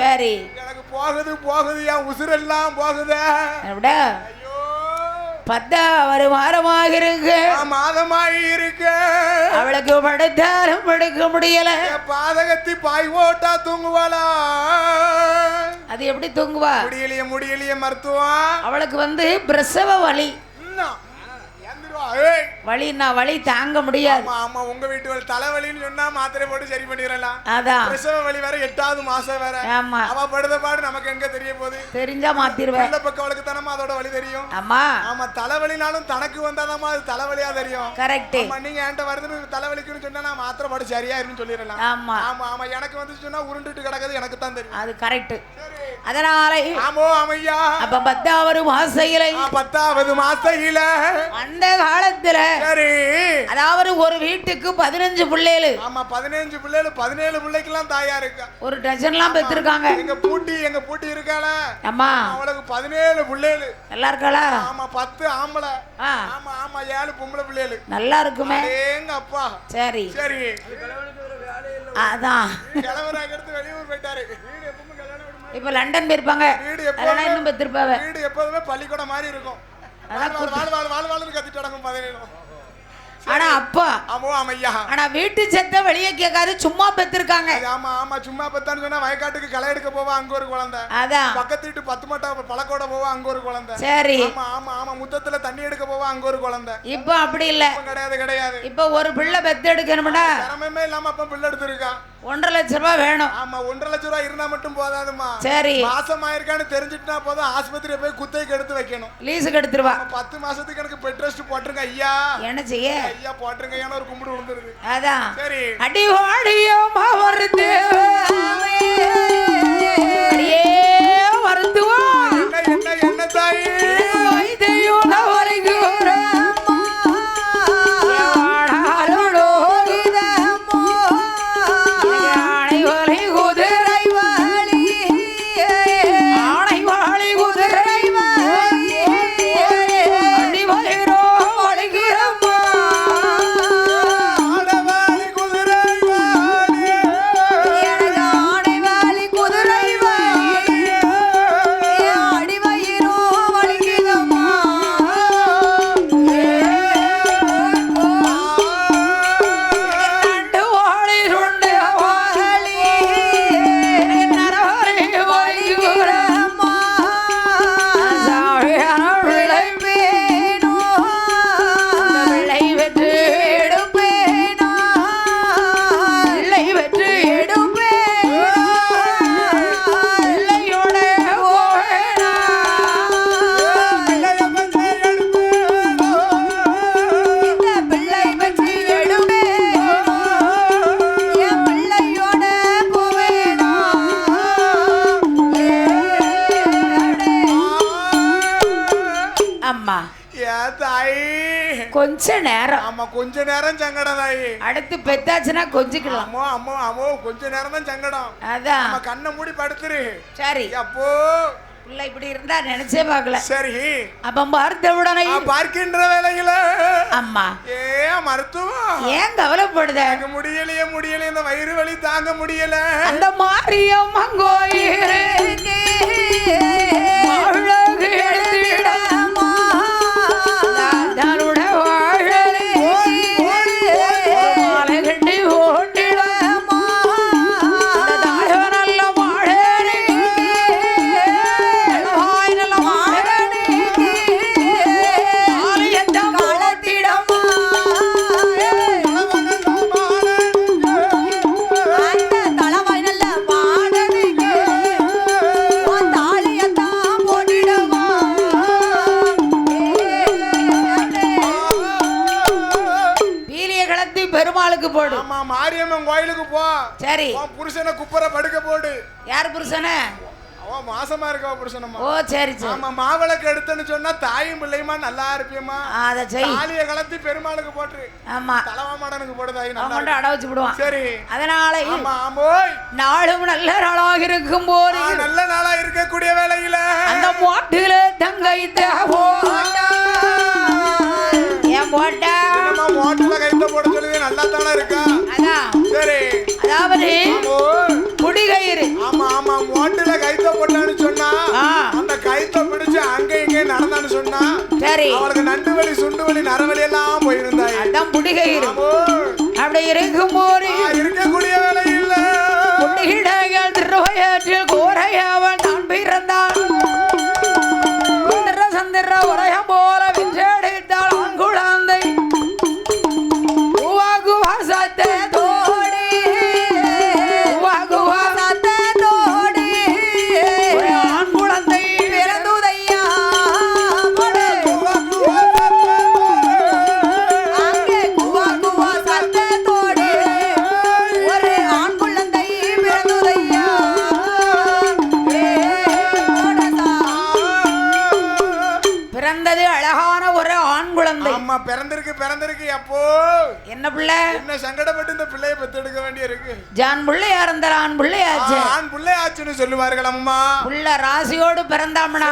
சரி எனக்கு போகுது போகுது என் உசுரெல்லாம் போகுதே. அப்படியா? ஐயோ 10வது வாரமாக இருக்கு. மாதமாகி இருக்க. அவளுக்கு படுத்தாலும் படுக்க முடியல. பாதகத்தி பாய் ஓட்டா தூங்குவாளா? அது எப்படி தூங்குவா? முடியலையே முடியலையே மருத்துவம். அவளுக்கு வந்து பிரசவ வலி. வலின்னா வலி தாங்க முடியாது. ஆமா உங்க வீட்டு வலி தலைவலின்னு சொன்னா மாத்திரை போட்டு சரி பண்ணிடலாம். அதான் பிரசவ வலி வேற 8வது மாசம் வேற. ஆமா அவ படுத பாடு நமக்கு எங்க தெரிய போகுது? தெரிஞ்சா மாத்திருவேன். இந்த பக்கம் அவளுக்கு தானமா அதோட வலி தெரியும். ஆமா ஆமா தலைவலினாலும் தனக்கு வந்தாதாமா அது தலைவலியா தெரியும். கரெக்ட். ஆமா நீங்க என்கிட்ட வருதுன்னு தலைவலிக்குன்னு சொன்னா நான் மாத்திரை போட்டு சரியாயிருன்னு சொல்லிடலாம். ஆமா ஆமா ஆமா எனக்கு வந்து சொன்னா உருண்டுட்டு கிடக்குது எனக்கு தான் தெரியும். அது கரெக்ட். அதனால ஆமோ ஆமையா அப்ப 10வது மாசையில 10வது மாசையில அந்த காலத்துல சரி அதாவது ஒரு வீட்டுக்கு 15 பிள்ளைகள். ஆமா 15 பிள்ளைகள் 17 பிள்ளைக்கெல்லாம் தாயா இருக்கா. ஒரு டஜன்லாம் பெற்றிருக்காங்க. எங்க பூட்டி இருக்காள. அம்மா அவளுக்கு 17 பிள்ளைகள். நல்லா இருக்காளா? ஆமா 10 ஆம்பளை. ஆமா ஆமா 7 பொம்பளை பிள்ளைகள். நல்லா இருக்குமே. எங்க அப்பா சரி சரி அதான் கிழவராக எடுத்து வெளியூர் போயிட்டாரு. வீடு எப்பவுமே கல்யாணம் இப்ப லண்டன் போயிருப்பாங்க. வீடு அதெல்லாம் இன்னும் பெற்றிருப்பாவ. வீடு எப்போதுமே பள்ளிக்கூடம் மாதிரி இருக்கும். வாழ் கத்திட்டு நடக்கும் 17. ஆனா அப்பா ஆமோ ஆமையா ஆனா வீட்டு செத்த வெளியே கேட்காது சும்மா பெற்றிருக்காங்க. ஆமா ஆமா சும்மா பெத்தான்னு சொன்னா வயக்காட்டுக்கு களை எடுக்க போவா அங்க ஒரு குழந்தை. அதான் பக்கத்து வீட்டு 10 மட்டா பழக்கோட போவா அங்க ஒரு குழந்தை. சரி ஆமா ஆமா ஆமா முத்தத்துல தண்ணி எடுக்க போவா அங்க ஒரு குழந்தை. இப்ப அப்படி இல்ல. கிடையாது கிடையாது. இப்ப ஒரு பிள்ளை பெத்து எடுக்கணும்டா திறமையுமே இல்லாம அப்ப பிள்ளை எடுத்திருக்கா. 1.5 லட்சம் ரூபாய் வேணும். ஆமா 1.5 லட்சம் ரூபாய் இருந்தா மட்டும் போதாதுமா. சரி. மாசம் ஆயிருக்கான்னு தெரிஞ்சிட்டா போதும் ஆஸ்பத்திரியை போய் குத்தைக்கு எடுத்து வைக்கணும். லீஸுக்கு எடுத்துருவா. 10 மாசத்துக்கு எனக்கு பெட் ரெஸ்ட் போட்டுருங்க ஐயா. என்ன செய்ய ஐயா போட்டுருங்க ஏன்னா ஒரு கும்பிடு விழுந்துருது. அதான் சரி. அடி வாடியோ மவர்ந்து அடியே வருந்துவா என்ன தாயி வைதையும் நவரிகுரா கொஞ்ச நேரம். ஆமா கொஞ்ச நேரம் சங்கடம் தாயி. அடுத்து பெத்தாச்சுன்னா கொஞ்சிக்கலாம். அம்மோ அம்மோ அம்மோ கொஞ்ச நேரம் தான் சங்கடம். அதான் நம்ம கண்ணை மூடி படுத்துரு. சரி. அப்போ பிள்ளை இப்படி இருந்தா நினைச்சே பார்க்கல. சரி. அப்ப பார்த்த உடனே பார்க்கின்ற வேலையில அம்மா மருத்துவம் ஏன் கவலைப்படுத? முடியலையே இந்த வயிறு வலி தாங்க முடியல. அந்த மாரியம்மா கோயிலே பெருமாளுக்கு போடு. ஆமா மாரியம்மன் கோயிலுக்கு போ. சரி. புருஷனை குப்பர படுக்க போடு. யார் புருஷனை? அவ மாசமா இருக்கா புருஷனம்மா. ஓ சரி சரி. ஆமா மாவிளக்கு எடுத்தேன்னு சொன்னா தாயும் பிள்ளையுமா நல்லா இருப்பியம்மா. அத செய். தாலிய கலத்தி பெருமாளுக்கு போட்டு. ஆமா. தலவாமாடனுக்கு போடு தாயி நல்லா. அவன் அட வச்சு விடுவான். சரி. அதனால ஆமா ஆமோய் நாளும் நல்ல நாளாக இருக்கும் போது நல்ல நாளா இருக்கக்கூடிய வேளையில அந்த மாட்டுல தங்கை தேவோ ஏன் போட்டா மோட்டர்ல கைத்த போட சொல்லுது நல்லா தானே இருக்கா. அதான் சரி. அதாவது குடிகயிறு. ஆமா ஆமா மோட்டர்ல கைத்த போட்டான்னு சொன்னா அந்த கைத்த பிடிச்சு அங்க இங்க நடந்தான்னு சொன்னா சரி அவளுக்கு நண்டு வலி சுண்டு வலி நரவலி எல்லாம் போயிருந்தாய். அதான் குடிகயிறு. அப்படி இருக்கும் போது இருக்கக்கூடிய வேலை இல்ல குடிகிடைகள் திருவயற்றில் கோரையவன் தான் பிறந்தான். சந்திர உரையம் போல விஞ்சடித்தாள் ஆண் குழந்தை. சத்தே தோடி சத்தே தோடி ஆண் குழந்தை பிறந்துதையா. அங்கே குவா குவா சத்தே தோடி ஒரு ஆண் குழந்தை பிறந்துதையா. பிறந்தது அழகான ஒரு ஆண் குழந்தை. அம்மா பிறந்திருக்கு அப்போ என்ன பிள்ளை என்ன சங்கடப்பட்டு இந்த பிள்ளையை பெத்தெடுக்க வேண்டிய இருக்கு. ஜான் பிள்ளையா இருந்தா ஆண் பிள்ளையாச்சு. ஆண் பிள்ளையாச்சுன்னு சொல்லுவார்கள் அம்மா. புள்ள ராசியோடு பிறந்தாமனா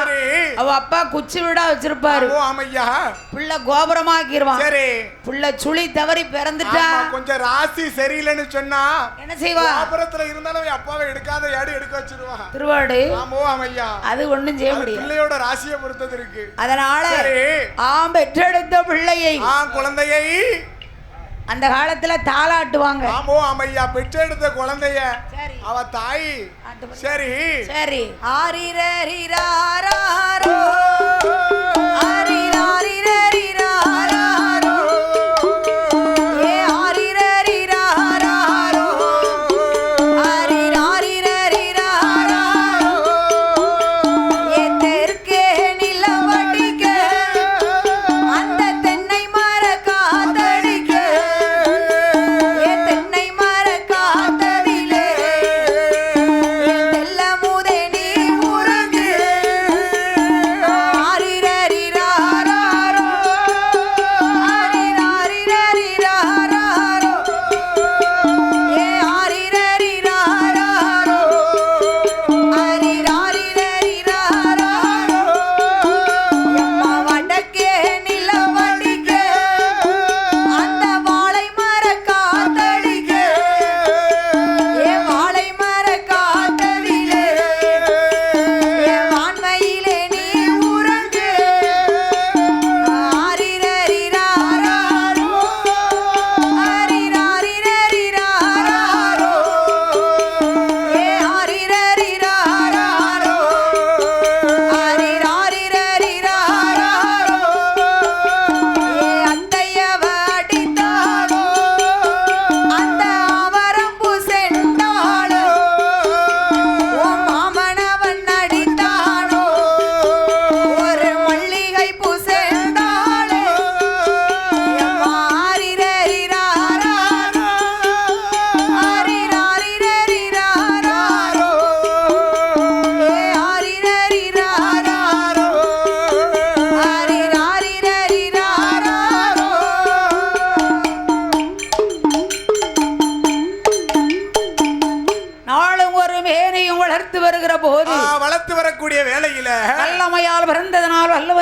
அவ அப்பா குச்சி விடா வச்சிருப்பாரு. ஆமையா புள்ள கோபுரமாக்கிடுவான். சரி. புள்ள சுழி தவறி பிறந்துட்டா கொஞ்சம் ராசி சரியில்லைன்னு சொன்னா என்ன செய்வா? கோபுரத்துல இருந்தாலும் அப்பாவை எடுக்காத யாடு எடுக்க வச்சிருவா. திருவாடு. ஆமோ ஆமையா அது ஒண்ணும் செய்ய முடியாது. பிள்ளையோட ராசியை பொறுத்தது இருக்கு. அதனால பெற்றெடுத்த பிள்ளையை குழந்தையை அந்த காலத்துல தாளாட்டுவாங்க. ஆமோ ஆமையா பெற்றெடுத்த குழந்தைய அவ தாய். சரி சரி. ஆரிரரிராரோ ஆரிரரிரரிராரோ ஏ ஆரிரரிராரோ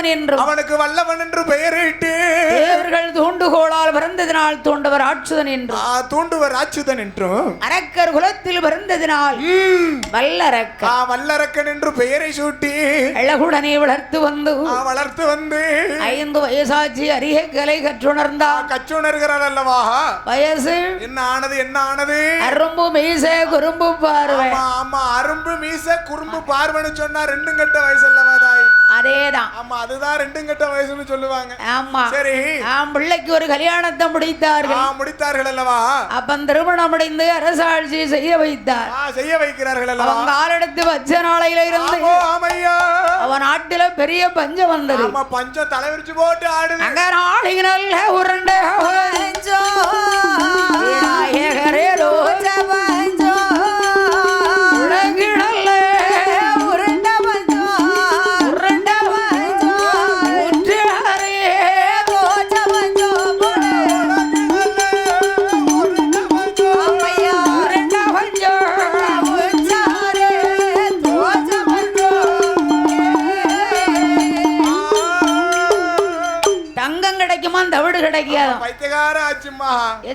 வல்லவன் என்றும் அவனுக்கு வல்லவன் என்று பெயரிட்டு தேவர்கள் தூண்டுகோளால் பிறந்ததினால் தூண்டவர் ஆட்சுதன் என்றும் தூண்டுவர் ஆச்சுதன் என்றும் அரக்கர் குலத்தில் பிறந்ததினால் வல்லரக்க வல்லரக்கன் என்று பெயரை சூட்டி அழகுடனே வளர்த்து வந்து 5 வயசாட்சி அரிய கலை கற்றுணர்ந்தார். கற்றுணர்கிறார் அல்லவா? வயசு என்ன ஆனது அரும்பு மீசை குறும்பு பார்வை. ஆமா அரும்பு மீசை குறும்பு பார்வைன்னு சொன்னா 2 கட்ட வயசு அல்லவா தாய்? அதேதான். ஆமா அதுதான் 2 கட்ட வயசுன்னு சொல்லுவாங்க. ஆமா சரி. பிள்ளைக்கு ஒரு கல்யாணத்தை முடித்தார்கள் அல்லவா? அப்ப திருமணம் முடிந்து அரசாட்சி செய்ய வைத்தார். செய்ய வைக்கிறார்கள் அல்லவா? அவன் காலெடுத்து வச்ச நாளையில இருந்து அவன் நாட்டில பெரிய பஞ்சம் வந்தது. ஆமா பஞ்சம் தலைவிரிச்சு போட்டு ஆடுது. அங்க நாளைக்கு நல்ல உருண்டை விநாயகரே ரோஜ பஞ்சம் உலகு நல்ல உருண்டை பஞ்சம் உருண்டை பஞ்சம் உற்றாரே ரோஜ பஞ்சம் உருண்டை பஞ்சம் உற்றாரே ரோஜ தங்கம் கிடைக்குமா தவிடு கிடைக்காது. பைத்தியக்கார ஆச்சுமா.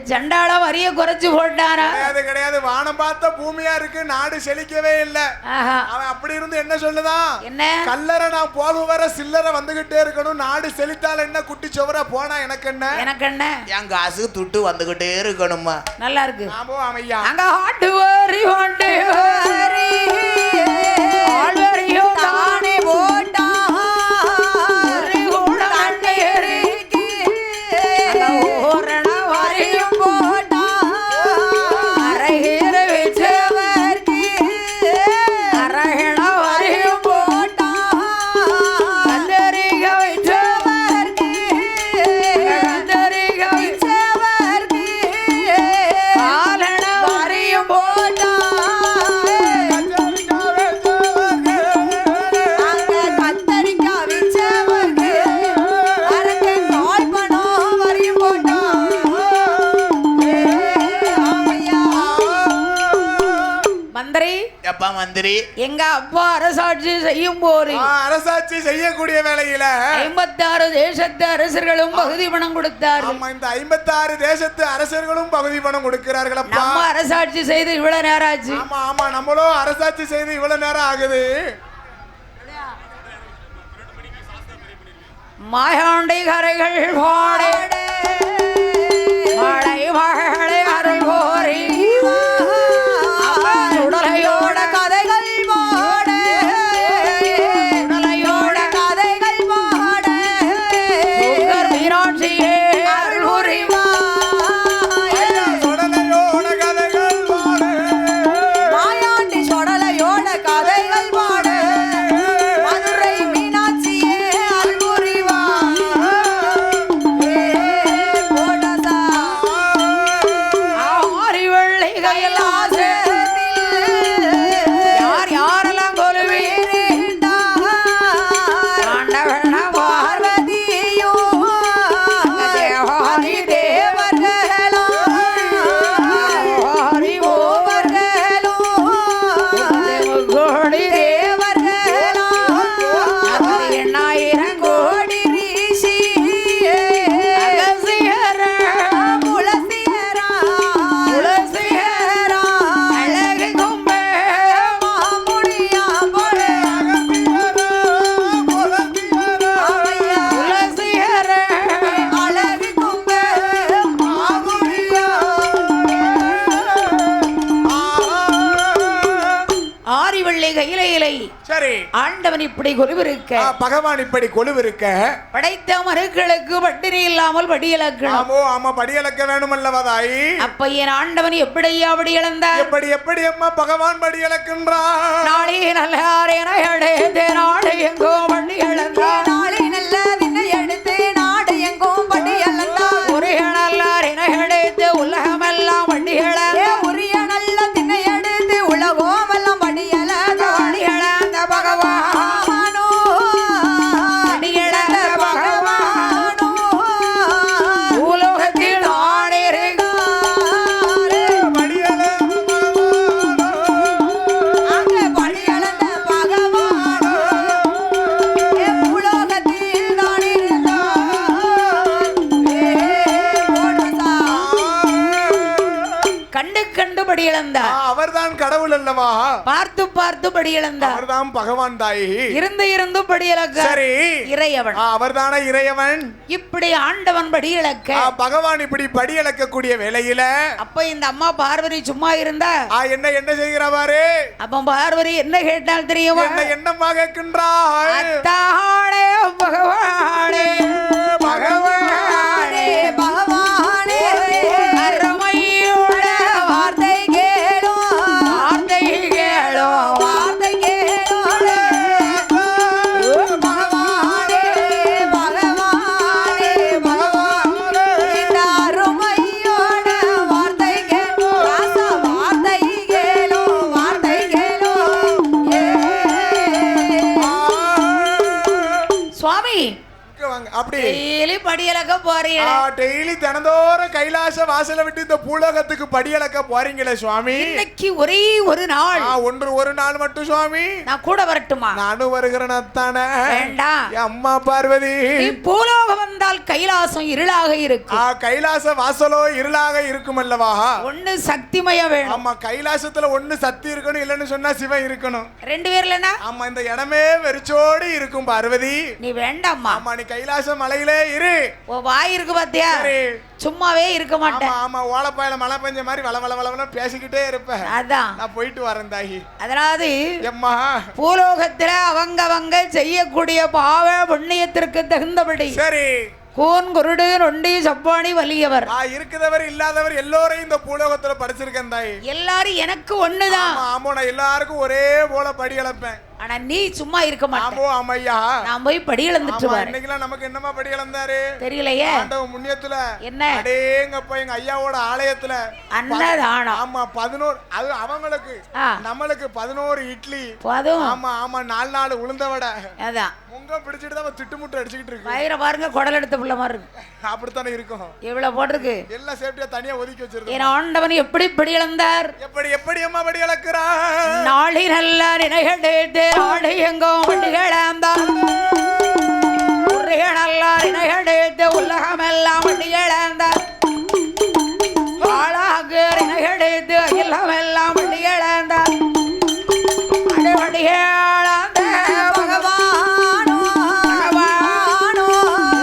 சண்டாள வரிய குறைச்சு போட்டாரா? கிடையாது. வானம் பார்த்த பூமியா இருக்கு, நாடு செழிக்கவே இல்ல. அவன் அப்படி இருந்து என்ன சொல்லுதான்? என்ன கல்லறை நான் போகும் வர சில்லறை வந்துகிட்டே இருக்கணும், நாடு செழித்தால் என்ன குட்டி சுவரா போனா எனக்கு என்ன என் காசு துட்டு வந்துகிட்டே இருக்கணுமா? நல்லா இருக்கு. அமையா அங்க ஆட்டு வரி ஆட்டு வரி ஆழ்வரியோ தானே போட்டா மந்திரி எங்க அப்பா அரசாட்சி செய்யும் போது அரசாட்சி செய்யக்கூடிய வேளையில 56 தேசத்து அரசர்களும் பகுதி பணம் கொடுத்தார்கள். இந்த 56 தேசத்து அரசர்களும் பகுதி பணம் கொடுக்கிறார்கள். நம்ம அரசாட்சி செய்து இவ்வளவு நேரம் ஆச்சு. ஆமா நம்மளும் அரசாட்சி செய்து இவ்வளவு நேரம் ஆகுது. மாயாண்டை கரைகள் பாடே மழை மழை அருள் கோரி உடலையோட கதைகள் பாட உடலையோட கதைகள் பாட மீனாட்சியே அருள் புரிவா சொடலையோட கதைகள் பாட மாயாண்டி சொடலையோட கதைகள் பாட மதுரை மீனாட்சியே அருள் புரிவா ஆரி வெள்ளை கையிலாச ஆண்டவன் இப்படி கொலுவிருக்க பகவான் இப்படி கொலுவிருக்க படைத்த மருக்களுக்கு பட்டினி இல்லாமல் படியலக்கணும். ஆமா படியலக்க வேணுமல்லவா தாயி? அப்ப என் ஆண்டவன் எப்படியா படி இழந்தார்? எப்படி அம்மா பகவான் படி இழக்கின்றார்? நாளே நல்லாரே நயடே நாடு எங்கோ படி இழந்தார். நாளே நல்ல வினை எடுத்து நாடு எங்கோ படி இழந்தார். உரிய நல்லாரே நயடே உலகமெல்லாம் படி இழந்த உரிய நல்ல தினை எடுத்து உலகமெல்லாம் படி இழந்த படி இழந்த பகவானோ படி இழந்த பகவானோ உலகத்தில் நாடே படி இழந்த பகவானோ உலகத்தில் படி இழந்தார். அவர்தான் கடவுள் அல்லவா? பார்த்து பார்த்து படி இழந்தார். அவர்தான் பகவான் தாய். இருந்து இருந்து படி இழக்க. சரி, இறையவன். அவர்தானே இறையவன். இப்படி ஆண்டவன் படி இழக்க, பகவான் இப்படி படி இழக்கக்கூடிய வேளையில அப்ப இந்த அம்மா பார்வதி சும்மா இருந்தா என்ன என்ன செய்கிறாரு? அப்ப பார்வதி என்ன கேட்டால் தெரியுமா? என்னம்மா கேட்கின்றாள்? அத்தானே பகவானே பகவானே பகவானே அருமையோட வார்த்தை கேளோ வார்த்தை கேளோ வார்த்தை கேளோ பகவானே பகவானே பகவானே இந்த அருமையோட வார்த்தை கேளோ ராசா வார்த்தை கேளோ வார்த்தை கேளோ சுவாமி அப்படி டெய்லி படி இழக்க போறீங்க. டெய்லி தினந்தோறும் கைலாச வாசலை விட்டு இந்த பூலோகத்துக்கு படி இழக்க போறீங்களே சுவாமி. இன்னைக்கு ஒரே ஒரு நாள், ஒரு நாள் மட்டும் சுவாமி நான் கூட வரட்டுமா? நானும் வருகிறேன். அத்தானே வேண்டாம். அம்மா பார்வதி, நீ பூலோகம் வந்தால் கைலாசம் இருளாக இருக்கும். கைலாச வாசலோ இருளாக இருக்கும் அல்லவா? ஒண்ணு சக்திமய வேணும். ஆமா, கைலாசத்துல ஒண்ணு சக்தி இருக்கணும், இல்லன்னு சொன்னா சிவன் இருக்கணும். ரெண்டு பேர்லனா ஆமா, இந்த இடமே வெறிச்சோடி இருக்கும் பார்வதி. நீ வேண்டாம்மா. ஆமா, நீ கைலாச மலையிலே இரு. ஓ வாய் இருக்கு பாத்தியா? சும்மாவே இருக்க மாட்டேன். ஆமா, ஓலப்பாயில மழை பெஞ்ச மாதிரி வள வள வள பேசிக்கிட்டே இருப்பேன். அதான் நான் போயிட்டு வரேன் தாயி. அதாவது எம்மா, பூலோகத்துல அவங்க செய்யக்கூடிய பாவ புண்ணியத்திற்கு தகுந்தபடி சரி கூன் குருடு நொண்டி சப்பானி வலியவர் இருக்கிறவர் இல்லாதவர் எல்லோரையும் இந்த பூலோகத்துல படிச்சிருக்கேன் தாயி. எல்லாரும் எனக்கு ஒண்ணுதான். ஆமா, நான் எல்லாருக்கும் ஒரே போல படி இழப்பேன். ஆனா நீ சும்மா இருக்க மாட்டே. ஆமையா, நான் போய் படி இழந்துட்டு வரேன். இன்னைக்குலாம் நமக்கு என்னமா படி இழந்தாரு தெரியலையே. ஆண்டவன் முன்னியத்துல என்ன அடேங்கப்பா, எங்க ஐயாவோட ஆலயத்துல அன்னதானம். ஆமா 11, அது அவங்களுக்கு நம்மளுக்கு 11 இட்லி. ஆமா ஆமா, 4 உளுந்த வடை. அதான் முங்கம் பிடிச்சிட்டு தான் திட்டுமுட்டு அடிச்சுக்கிட்டு இருக்கு. வயிற பாருங்க, குடல் எடுத்த புள்ள மாதிரி இருக்கு. அப்படித்தானே இருக்கும். எவ்வளவு போட்டிருக்கு. எல்லாம் சேஃப்டியா தனியா ஒதுக்கி வச்சிருக்கு. என் ஆண்டவன் எப்படி படி இழந்தார்? எப்படி அம்மா படி இழக்கிறார்? நாளை நல்ல நினைகடேத்து ஆடு எங்கோ படி இழந்தார். நல்ல நினைகடேத்து உலகம் எல்லாம் படி இழந்தார். ஆளாக நினைகடேத்து அகிலம் எல்லாம் படி இழந்தார். அடிபடி இழந்த பகவானோ பகவானோ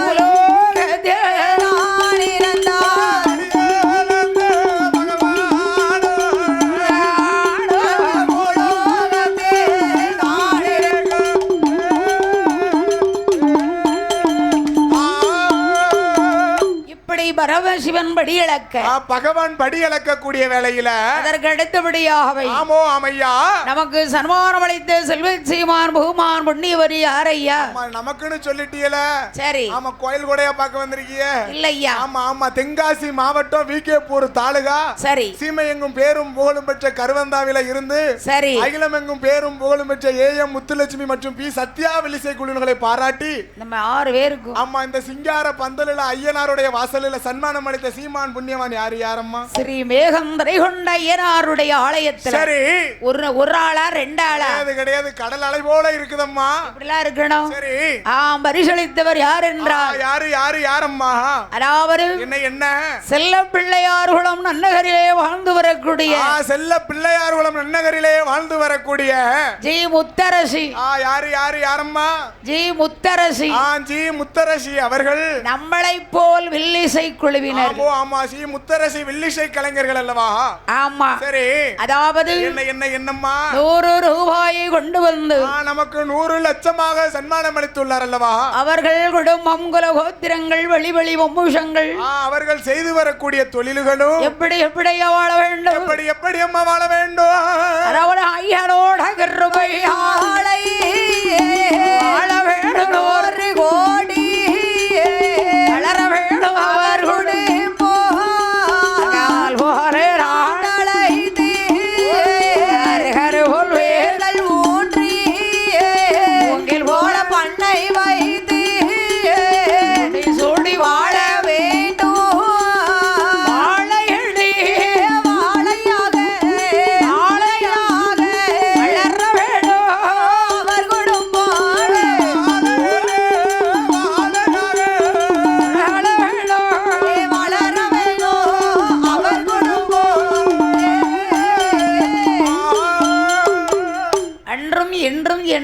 உலோகத்தில் நான் இருந்தார் பரமசிவன் படி இழக்க, பகவான் படி இழக்கக்கூடிய வேளையில அதற்கு அடுத்தபடியாகவே ஆமோ அமையா நமக்கு சன்மானம் அளித்த செல்வ சீமான் புகுமான் புண்ணியவரி யாரையா நமக்குன்னு சொல்லிட்டீல. சரி, ஆமா, கோயில் கூடையா பார்க்க வந்திருக்கீங்க? இல்லையா? ஆமா ஆமா, தென்காசி மாவட்டம் விகேபூர் தாலுகா. சரி, சீமை எங்கும் பேரும் புகழும் பெற்ற கருவந்தாவில இருந்து சரி அகிலம் எங்கும் பேரும் புகழும் பெற்ற ஏஎம் முத்துலட்சுமி மற்றும் பி சத்யா விலிசை குழுக்களை பாராட்டி நம்ம 6 பேருக்கும் ஆமா இந்த சிங்கார பந்தலில ஐயனாருடைய வாசலில் சன்மானம் அளித்த சீமான் புண்ணியவான் யாரம்மா? ஸ்ரீ மேகந்தரை கொண்ட ஐயனாருடைய ஆலயத்தில். சரி, ஒரு ஆளா 2 ஆளா? அது கிடையாது, கடல் அலை போல இருக்குதம்மா. இப்படிலாம் இருக்கணும். சரி, பரிசளித்தவர் யார் என்றால் யாரம்மா? அதாவது என்ன செல்ல பிள்ளையார்குளம் நன்னகரிலே வாழ்ந்து வரக்கூடிய செல்ல பிள்ளையார்குளம் நன்னகரிலே வாழ்ந்து வரக்கூடிய ஜி முத்தரசி. யாரம்மா? ஜி முத்தரசி. ஜி முத்தரசி அவர்கள் நம்மளை போல் வில்லிசை குழுவினர். ஆமா, சி முத்தரசி வில்லிசை கலைஞர்கள் அல்லவா? ஆமா. சரி, அதாவது என்னம்மா 100 ரூபாயை கொண்டு வந்து நமக்கு 100 லட்சமாக சன்மானம் அளித்துள்ளார் அல்லவா? அவர்கள் குடும்பம் குலகோத்திரங்கள் வெளி வம்சங்கள் அவர்கள் செய்து வரக்கூடிய தொழில்களும் எப்படியா வாழ வேண்டும், எப்படி அம்மா வாழ வேண்டும், அதாவது ஐயனோட கிருபை ஆளை வாழ வேண்டும். 1 கோடி வளர வேண்டும். அவர் குடும்போ போரே ராடலை ஹரிஹர் வேதல் ஊன்றி உங்கள் போல பண்ணை வைத்து சூடி வாழ வேண்டும். வாழையடி வாழையாக வளர வேண்டும். அவர் குடும்பம்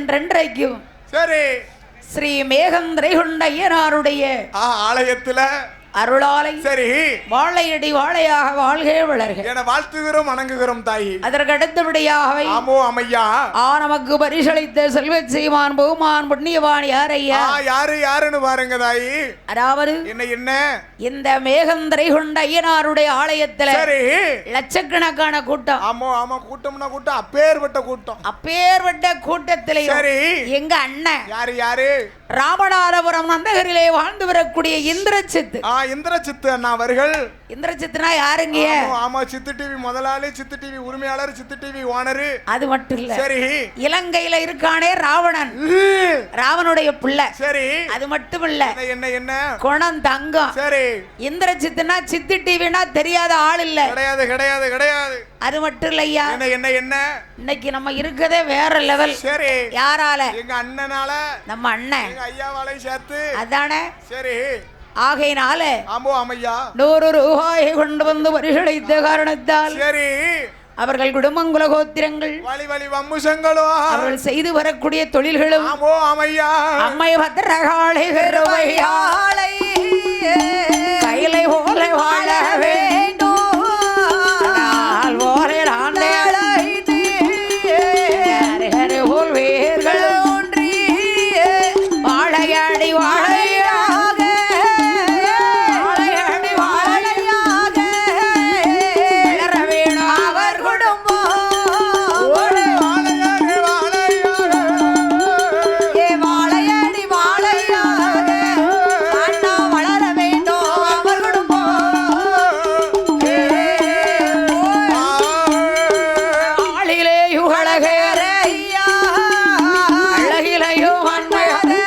என்றென்றைக்கும் சரி ஸ்ரீ மேகந்திரை கொண்ட ஐயனாருடைய ஆலயத்துல அருளாலை சரி வாழையடி வாழையாக வாழ்கே வளர்க என வாழ்த்துகிறோம் வணங்குகிறோம் தாயி. அதற்கு அடுத்தபடியாகவே ஆமோ அம்மையா நமக்கு பரிசளித்த செல்வச் சீமான் பகுமான் புண்ணியவான் யாரையா யாருன்னு பாருங்க தாயி. அதாவது என்ன இந்த மேகந்திரை கொண்ட ஐயனாருடைய ஆலயத்துல சரி லட்சக்கணக்கான கூட்டம். ஆமா கூட்டம்னா கூட்டம், அப்பேற்பட்ட கூட்டத்திலே சரி எங்க அண்ணன் யாரு ராமநாதபுரம் நந்தகரிலே வாழ்ந்து வரக்கூடிய இந்திரசித்து அண்ணா அவர்கள். இந்திரசித்துனா யாருங்க? ஆமா சித்து டிவி முதலாளி, சித்து டிவி உரிமையாளர், சித்து டிவி ஓனர். அது மட்டும் இல்ல, சரி இலங்கையில இருக்கானே ராவணன், ராவனுடைய பிள்ளை. சரி அது மட்டும் இல்ல, என்ன குணம் தங்கம். சரி இந்திரசித்துனா சித்து டிவினா தெரியாத ஆள் இல்ல. கிடையாது. அது மட்டும் இல்லையா, என்ன இன்னைக்கு நம்ம இருக்கதே வேற லெவல். சரி யாரால? எங்க அண்ணனால, நம்ம அண்ணன் ஐயாவாலை சேர்த்து. அதானே. சரி ஆகையினால ஆமோ அம்மையா 100 ரூபாயை கொண்டு வந்து பரிசளித்த காரணத்தால் சரி அவர்கள் குடும்பங்குல கோத்திரங்கள் வழி வம்சங்களோ அவர்கள் செய்து வரக்கூடிய தொழில்களும் ஆமோ அம்மையா அம்மை பத்திரகாளை பெருமையாளை கையிலை போல வாழ வேண்டும் போல் வேர்கள் ஒன்றி வாழையாடி வாழையாக வளர வேணும் அவர் குடும்பம். வாழையடி வாழையாக அண்ணா வளர வேண்டும் அவர் குடும்பம். ஆளிலே யுகழகே அழகிலையோ அன்மையரே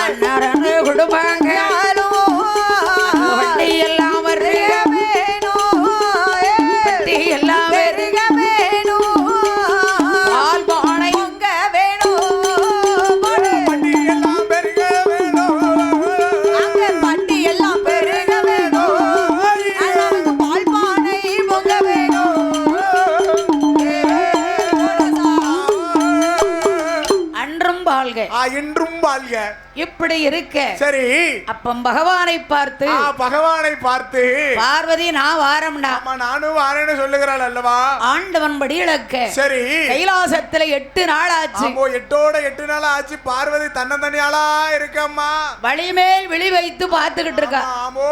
அண்ணரன்னு குடும்பங்க வண்டி எல்லாம் வருக பட்டி எல்லாம் வருக பால் பானை பொங்க வேணும் பட்டி எல்லாம் பெருக வேணும் அங்க பட்டி எல்லாம் பெருக வேணும் பால் பானை பொங்க வேணும். அன்றும் வாழ்க இன்றும் வாழ்க. இப்படி இருக்க சரி அப்பம் பகவானை பார்த்து பார்வதி நான் வாரம்னா நானும் வாரேன்னு சொல்லுகிறாள் அல்லவா. ஆண்டவன் படி இழக்க சரி கைலாசத்துல 8 நாள் ஆச்சு. 8 நாள் ஆச்சு. பார்வதி தன்னந்தனியாளா இருக்கம்மா, வழிமேல் விழி வைத்து பார்த்துக்கிட்டு இருக்கா. ஆமோ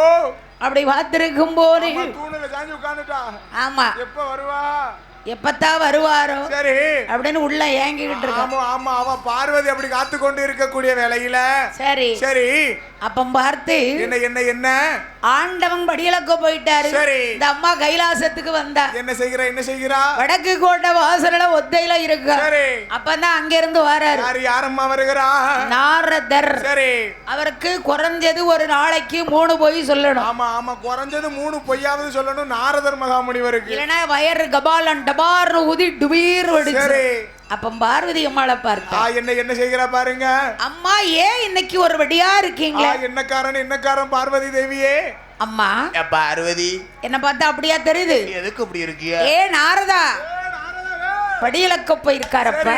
அப்படி பார்த்திருக்கும் போது தூணுல சாஞ்சு உட்கார்ந்துட்டா. ஆமா எப்ப வருவா, எப்பத்தான் வருவாரோ சரி அப்படின்னு உள்ள ஏங்கிக்கிட்டு இருக்கா. ஆமா அவ பார்வதி அப்படி காத்து கொண்டு இருக்கக்கூடிய வேளையில சரி அப்பம் பார்த்து என்ன ஆண்டவன் படியிலக்க போயிட்டாரு. சரி இந்த அம்மா கைலாசத்துக்கு வந்தா. என்ன செய்கிறா வடக்கு கோட்டை வாசல்ல ஒத்தையில இருக்கா. சரி அப்பதான் அங்க இருந்து வராரு. யாரம்மா வருகிறா? நாரதர். சரி அவருக்கு குறைஞ்சது ஒரு நாளைக்கு 3 பொய் சொல்லணும். ஆமா குறைஞ்சது 3 பொய்யாவது சொல்லணும் நாரதர் மகாமுனிவருக்கு. இல்லனா வயர் கபாலன் டபார் ஊதி டுபீர் வெடிச்சு. சரி அப்ப பார்வதி அம்மாளை பார்த்தா என்ன செய்கிறா பாருங்க. அம்மா ஏன் இன்னைக்கு ஒரு வடியா இருக்கீங்க? என்ன காரணம் பார்வதி தேவியே? அம்மா பார்வதி என்ன பார்த்தா அப்படியா தெரியுது? எதுக்கு இப்படி இருக்கியா? நாரதா படியிலக்க போயிருக்காரப்ப,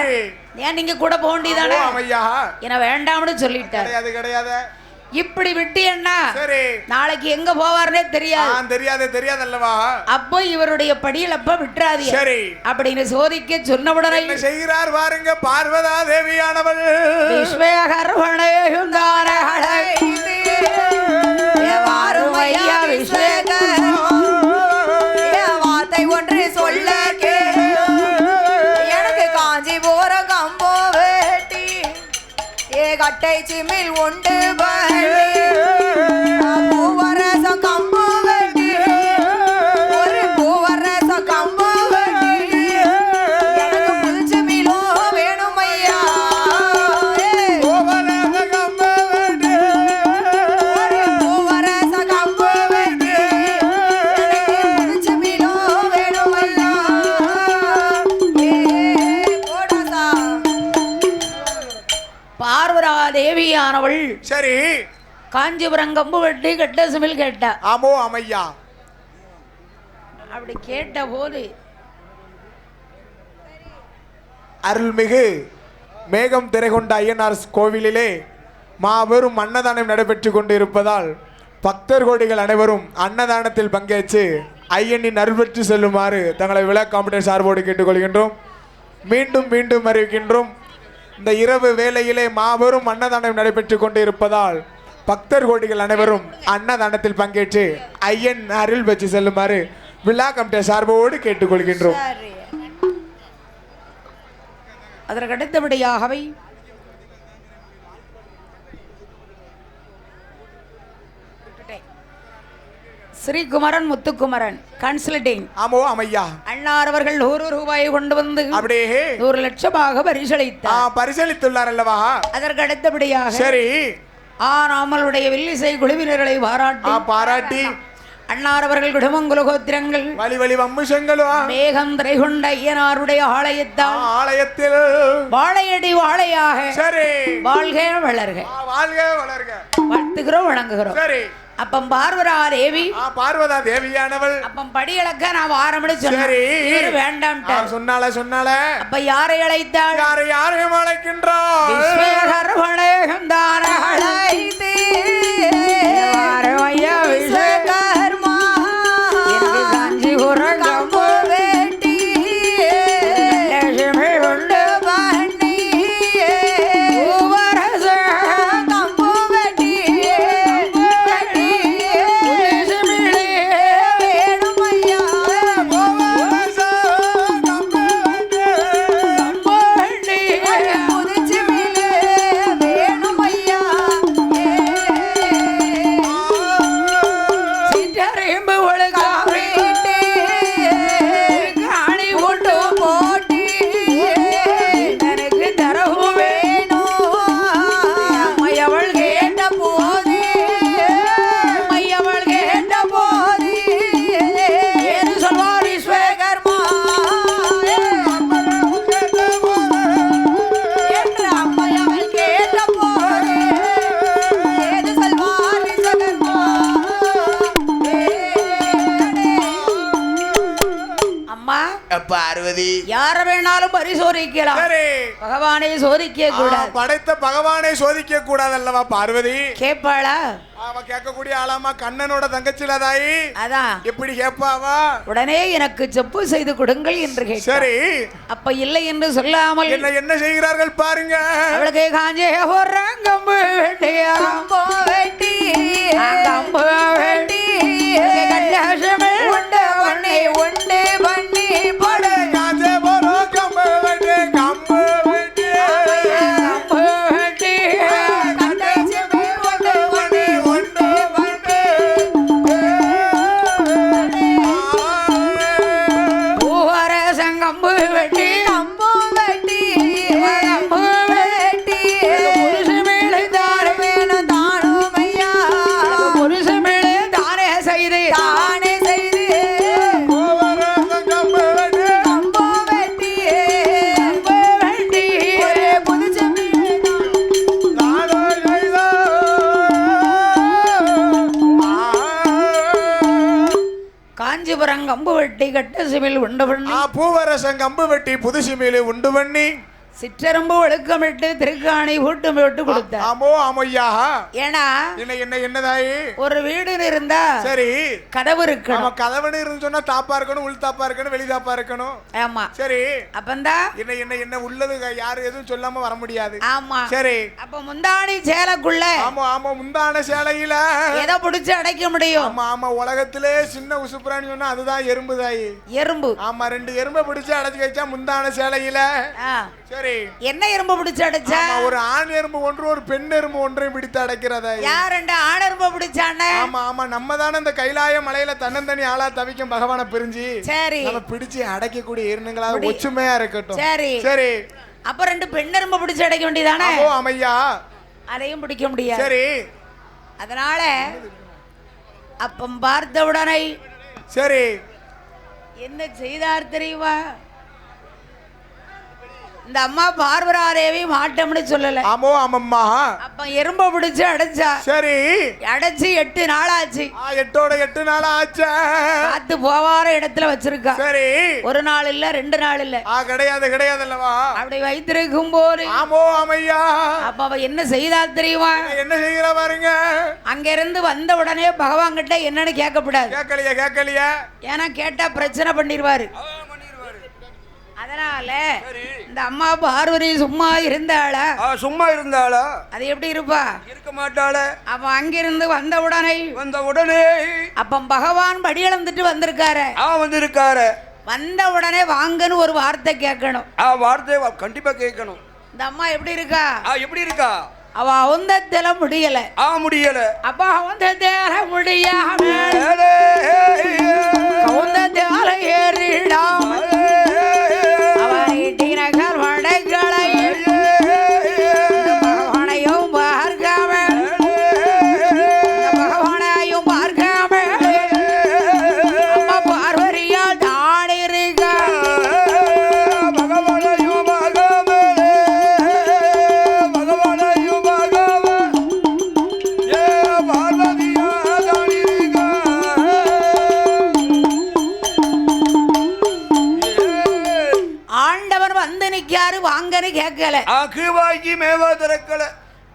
ஏன் நீங்க கூட போண்டிதானே? என்ன வேண்டாம்னு சொல்லிட்டாரு. கிடையாது இப்படி விட்டு என்ன நாளைக்கு எங்க போவார்னே தெரியாது அல்லவா. அப்போ இவருடைய படியிலப்ப விட்டுறாது அப்படின்னு சோதிக்க சொன்னவுடனே என்ன செய்கிறார் பாருங்க. பார்வதா தேவியானவள் வார்த்தை ஒன்று சொல்ல எனக்கு காஞ்சிபுரம் கம்போ வேட்டி கட்டை சிமில் உண்டு பூவரசம் கம்பு வெட்டி ஒரு பூவரசம் கம்பு வெட்டி எனக்கு புதுச்சு மீலோ வேணும் ஐயா. ஒரு பூவரசம் கம்பு வெட்டி எனக்கு புதுச்சு மீலோ வேணும் ஐயா. பார்வதா தேவியானவள் சரி காஞ்சிபுரம் கம்பு வெட்டி கட்ட சிமில் கேட்டா. ஆமோ அம்மையா. அப்படி கேட்ட போது அருள்மிகு மேகம் திரைகொண்ட ஐயனார் கோவிலிலே மாபெரும் அன்னதானம் நடைபெற்று கொண்டு இருப்பதால் பக்தர் கோடிகள் அனைவரும் அன்னதானத்தில் பங்கேற்று ஐயனின் அருள் பெற்று செல்லுமாறு தங்களை விழா காம்படிஷன் சார்போடு கேட்டுக்கொள்கின்றோம். மீண்டும் மீண்டும் அறிவிக்கின்றோம், இந்த இரவு வேளையிலே மாபெரும் அன்னதானம் நடைபெற்று கொண்டு இருப்பதால் பக்தர் கோடிகள் அனைவரும் அன்னதானத்தில் பங்கேற்று ஐயன் அருள் பெற்று செல்லுமாறு விழா காம்படிஷன் சார்போடு கேட்டுக்கொள்கின்றோம். அதற்கு அடுத்தபடியாகவே ஸ்ரீகுமரன் முத்துக்குமரன் கன்சல்டிங் ஆமோ அமையா அண்ணார் அவர்கள் 100 ரூபாயை கொண்டு வந்து அப்படியே 100 லட்சமாக பரிசளித்தார். பரிசளித்துள்ளார் அல்லவா? அதற்கு அடுத்தபடியாக சரி நம்மளுடைய வில்லிசை குழுவினர்களை பாராட்டி அண்ணார் அவர்கள் குடும்பங்குல கோத்திரங்கள் வழி வழி வம்சங்களும் மேகம் திரைகொண்ட ஐயனாருடைய ஆலயத்தில் வாழையடி வாழையாக சரி வாழ்க வளர்க வாழ்த்துகிறோம் வணங்குகிறோம். சரி அப்பம் பார்வதா தேவியானவள் அப்பம் படியளக்க நான் ஆரம்பிச்சு சொன்னேன் வேண்டாம் சொன்னால அப்ப யாரை அழைத்தாள்? யாரையும் அழைக்கின்றோம். பார்வதி யார வேணாலும் பரிசோதிக்கலாம், பகவானை சோதிக்க கூடாது. படைத்த பகவானை சோதிக்க கூடாது அல்லவா பார்வதி? கேட்பாளா? அவ கேட்கக்கூடிய ஆளாமா கண்ணனோட தங்கச்சில தாயி. அதான் எப்படி கேட்பாவா? உடனே எனக்கு செப்பு செய்து கொடுங்கள் என்று கேட்டார். சரி அப்ப இல்லை என்று சொல்லாமல் என்ன செய்கிறார்கள் பாருங்க. அவளுக்கு காஞ்சே கம்பு வெட்டியா வெட்டி கம்பு வெட்டி உண்டு பண்ணி உண்டு பண்ணி படு காஞ்சே போறோ கம்பு வெட்டி கம்பு வெட்டி கம்பு வெட்டி கம்பு வெட்டி கம்பு வெட்டி கம்பு வெட்டி புருஷ மேலே தார வேணும் தானும் ஐயா புருஷ மேலே தானே செய்து தானே செய்து கம்பு வெட்டி கம்பு வெட்டி கம்பு வெட்டி புருஷ மேலே காஞ்சிபுரம் கம்பு வெட்டி கட்ட சிமில் உண்டு பண்ணி பூவரசம் கம்பு வெட்டி புது சிமில் உண்டு பண்ணி சிற்றரம்பு ஒழுக்கமிட்டு திருக்காணி ஊட்டு விட்டு கொடுத்தார். ஆமோ ஆமையா. ஏன்னா என்னதாயி ஒரு வீடு இருந்தா சரி கதவு இருக்கணும். கதவுன்னு இருந்து சொன்னா தாப்பா இருக்கணும், உள் தாப்பா இருக்கணும், வெளி தாப்பா இருக்கணும். ஆமா சரி அப்பந்தா என்ன உள்ளது யாரும் எதுவும் சொல்லாம வர முடியாது. ஆமா சரி அப்ப முந்தாணி சேலைக்குள்ள ஆமா முந்தான சேலையில எதை பிடிச்சு அடைக்க முடியும்? ஆமா உலகத்திலே சின்ன உசுப்புறான்னு சொன்னா அதுதான் எறும்பு தாயி. எறும்பு. ஆமா 2 எறும்பை பிடிச்சு அடைச்சு வச்சா முந்தான சேலையில. சரி என்ன எறும்பு பிடிச்சு அடைச்சா? ஒரு ஆண் எறும்பு ஒன்று ஒரு பெண் எறும்பு ஒன்றையும் பிடித்து அடைக்கிறதா? யார் 2 ஆண் எறும்பு பிடிச்சானே? ஆமா நம்ம தானே இந்த கைலாய மலையில தன்னந்தனி ஆளா தவிக்கும் பகவானை பிரிஞ்சு சரி நம்ம பிடிச்சு அடைக்கக்கூடிய எறும்புங்களா ஒற்றுமையா இருக்கட்டும். சரி சரி அப்ப 2 பெண் எறும்பு பிடிச்சு அடைக்க வேண்டியதானே? ஓ அமையா அதையும் பிடிக்க முடியாது. சரி அதனால அப்பம் பார்த்தவுடனே சரி என்ன செய்தார் தெரியுமா? இந்த அம்மா பார்வராதேவி மாட்டோம்னு சொல்லல. ஆமோ ஆமம்மா. அப்ப எறும்ப பிடிச்சு அடைச்சா. சரி. அடைச்சு 8 நாள் ஆச்சு. 8 நாள் ஆச்சு. காத்து போவார இடத்துல வச்சிருக்கா. சரி. ஒரு நாள் இல்ல 2 நாள் இல்ல. கிடையாதுல்லவா. அப்படி வைத்திருக்கும் போது ஆமோ ஆமையா. அப்ப அவ என்ன செய்தா தெரியுமா? என்ன செய்யற பாருங்க. அங்க இருந்து வந்த உடனே பகவான் கிட்ட என்னன்னு கேட்கக்கூடாது. கேட்கலையா. ஏன்னா கேட்டா பிரச்சனை பண்ணிடுவாரு. அதனால இந்த அம்மா பார்வதி சும்மா இருந்தாளா? சும்மா இருந்தாளா? அது எப்படி இருப்பா? இருக்க மாட்டாள. அப்ப அங்கிருந்து வந்த உடனே அப்ப பகவான் படி இழந்துட்டு வந்திருக்காரு. வந்திருக்காரு. வந்த உடனே வாங்கன்னு ஒரு வார்த்தை கேட்கணும். வார்த்தை கண்டிப்பா கேட்கணும். இந்த அம்மா எப்படி இருக்கா? எப்படி இருக்கா? அவ அவந்தத்தில முடியல. முடியல. அப்ப அவந்தத்தில முடியாம அவந்தத்தில ஏறிடாம அவனிட்டினகர் வடைகளை பகவானையும் பார்க்காம பகவானையும் பார்க்காம அம்மா பார்வதியால் தான் இருக்கா. வாங்கன்னு கேட்கல.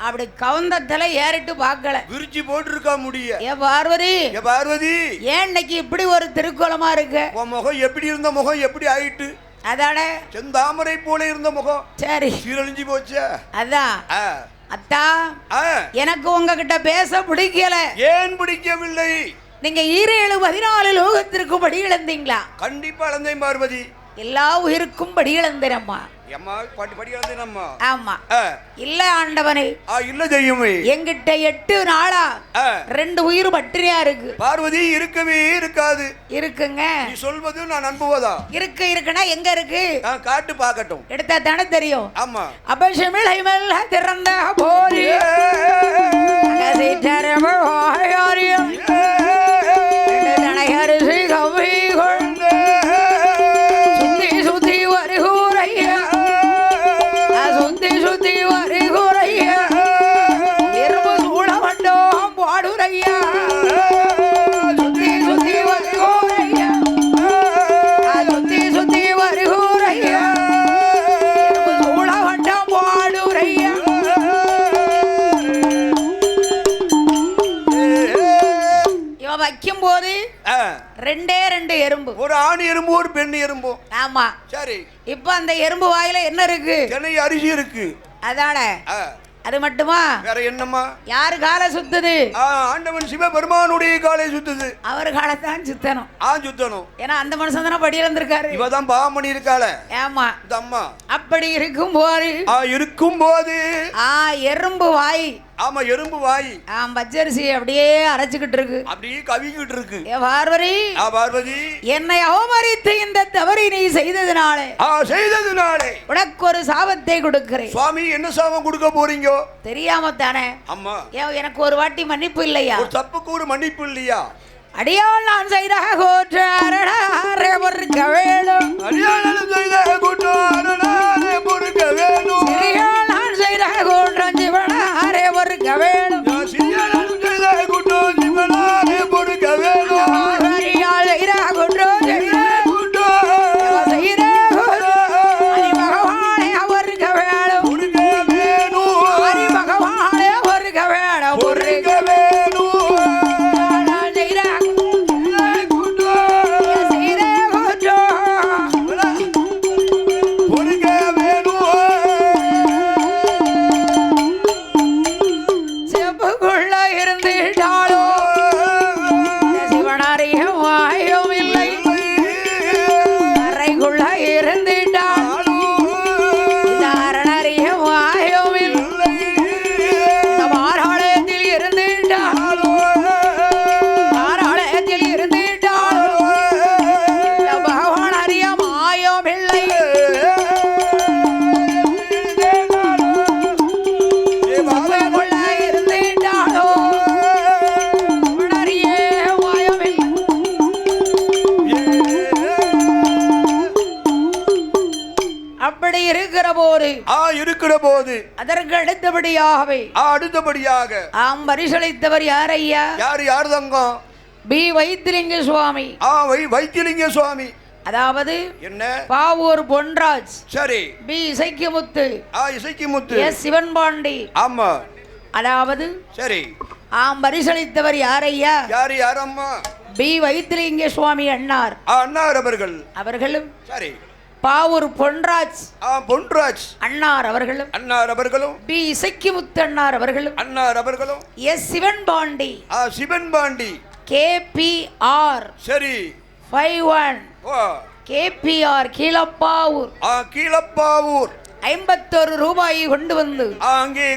அப்படி கவுந்தத்துல ஏறிட்டு பார்க்கல. விரிச்சு போட்டு இருக்கா முடிய. ஏ பார்வதி, ஏன் இன்னைக்கு இப்படி ஒரு திருக்கோலமா இருக்கு? முகம் எப்படி இருந்த முகம் எப்படி ஆயிட்டு? அதானே செந்தாமரை போல இருந்த முகம் சரி சீரழிஞ்சு போச்சு. அதான் அத்தா, எனக்கு உங்ககிட்ட பேச பிடிக்கல. ஏன் பிடிக்கவில்லை? நீங்க 7-14 லோகத்திற்கு படி இழந்தீங்களா? கண்டிப்பா இழந்தேன் பார்வதி. எல்லா உயிருக்கும் படி இழந்தேனம்மா. ஆமா இல்ல ஆண்டவனே. இல்ல தெய்வமே. என்கிட்ட 8 நாளா 2 உயிர் பட்டினியா இருக்கு. பார்வதி இருக்கவே இருக்காது. இருக்குங்க. நீ சொல்வது நான் நம்புவதா? இருக்குன்னா எங்க இருக்கு? காட்டு பார்க்கட்டும். எடுத்தா தானே தெரியும். ஆமா. அபஷமிழை மெல்ல திறந்த போரி தனையரிசி கவி கொண்டு சுத்தி வருகுறையா சுத்தி வருகுறையா எறும்பு சூழ வண்டோம் பாடுறையா சுத்தி வருகுறையா சுத்தி வருகுறையா எறும்பு சூழ வண்டோம் பாடுறையா. இவ வைக்கும் போது 2 எறும்பு. ஒரு ஆண் எறும்பு ஒரு பெண் எறும்பு. ஆமா சரி. இப்ப அந்த எறும்பு வாயில என்ன இருக்கு? தினை அரிசி இருக்கு. அதானே. அது மட்டுமா? வேற என்னமா? யாரு காலை சுத்துது? ஆண்டவன் சிவபெருமானுடைய காலை சுத்துது. அவர் காலத்தான் சுத்தணும். சுத்தணும். ஏன்னா அந்த மனுஷன் தானே படி இழந்திருக்காரு. இவதான் பாமணி இருக்காள. ஆமா இந்த அம்மா. அப்படி இருக்கும் போது எறும்பு வாய். ஆமா எறும்பு வாய். பச்சரிசி அப்படியே அரைச்சுக்கிட்டு இருக்கு. அப்படியே கவிக்கிட்டு இருக்கு. பார்வதி என்னை அவமரித்து இந்த தவறை நீ செய்ததுனாலே உனக்கு ஒரு சாபத்தை கொடுக்கிறேன். சுவாமி என்ன சாபம் கொடுக்க போறீங்க? தெரியாம தானே. அம்மா எனக்கு ஒரு வாட்டி மன்னிப்பு இல்லையா? ஒரு தப்புக்கு ஒரு மன்னிப்பு இல்லையா? அடியால் நான் செய்த கோற்றாரே பொறுக்க வேணும். அடியால் செய்த கோற்றாரே பொறுக்க வேணும். சிறியால் நான் செய்த கோற்றம் ஜீவனாரே பொறுக்க வேணும். சிறியால் செய்த கோற்றம் ஜீவனாரே பொறுக்க வேணும். அடியால் செய்த கோற்றம் செய்த பகவானே பொறுக்க வேணும். ஹரி பகவானே பொறுக்க வேணும். பொறுக்க வேணும். இருக்கிற போது அதற்கு அடுத்தபடியாகவே ஆம் பரிசளித்தவர் யார் ஐயா? யார் தங்கம்? பி வைத்திலிங்க சுவாமி. வைத்திலிங்க சுவாமி. அதாவது என்ன? பாவூர் பொன்ராஜ். சரி. பி இசைக்குமுத்து. இசைக்குமுத்து. எஸ் சிவன் பாண்டி. ஆமா. அதாவது சரி. ஆம் பரிசளித்தவர் யார் ஐயா? யார் அம்மா? பி வைத்திலிங்க சுவாமி அண்ணார் அவர்களும். சரி. பாவூர் பொன்ராஜ் அண்ணார் அவர்களும் பி இசைக்குமுத்து அண்ணார் அவர்களும் எஸ் சிவன் பாண்டி KPR. சரி. 51 KPR கீழப்பாவூர் 51 ரூபாயை கொண்டு வந்து அங்கே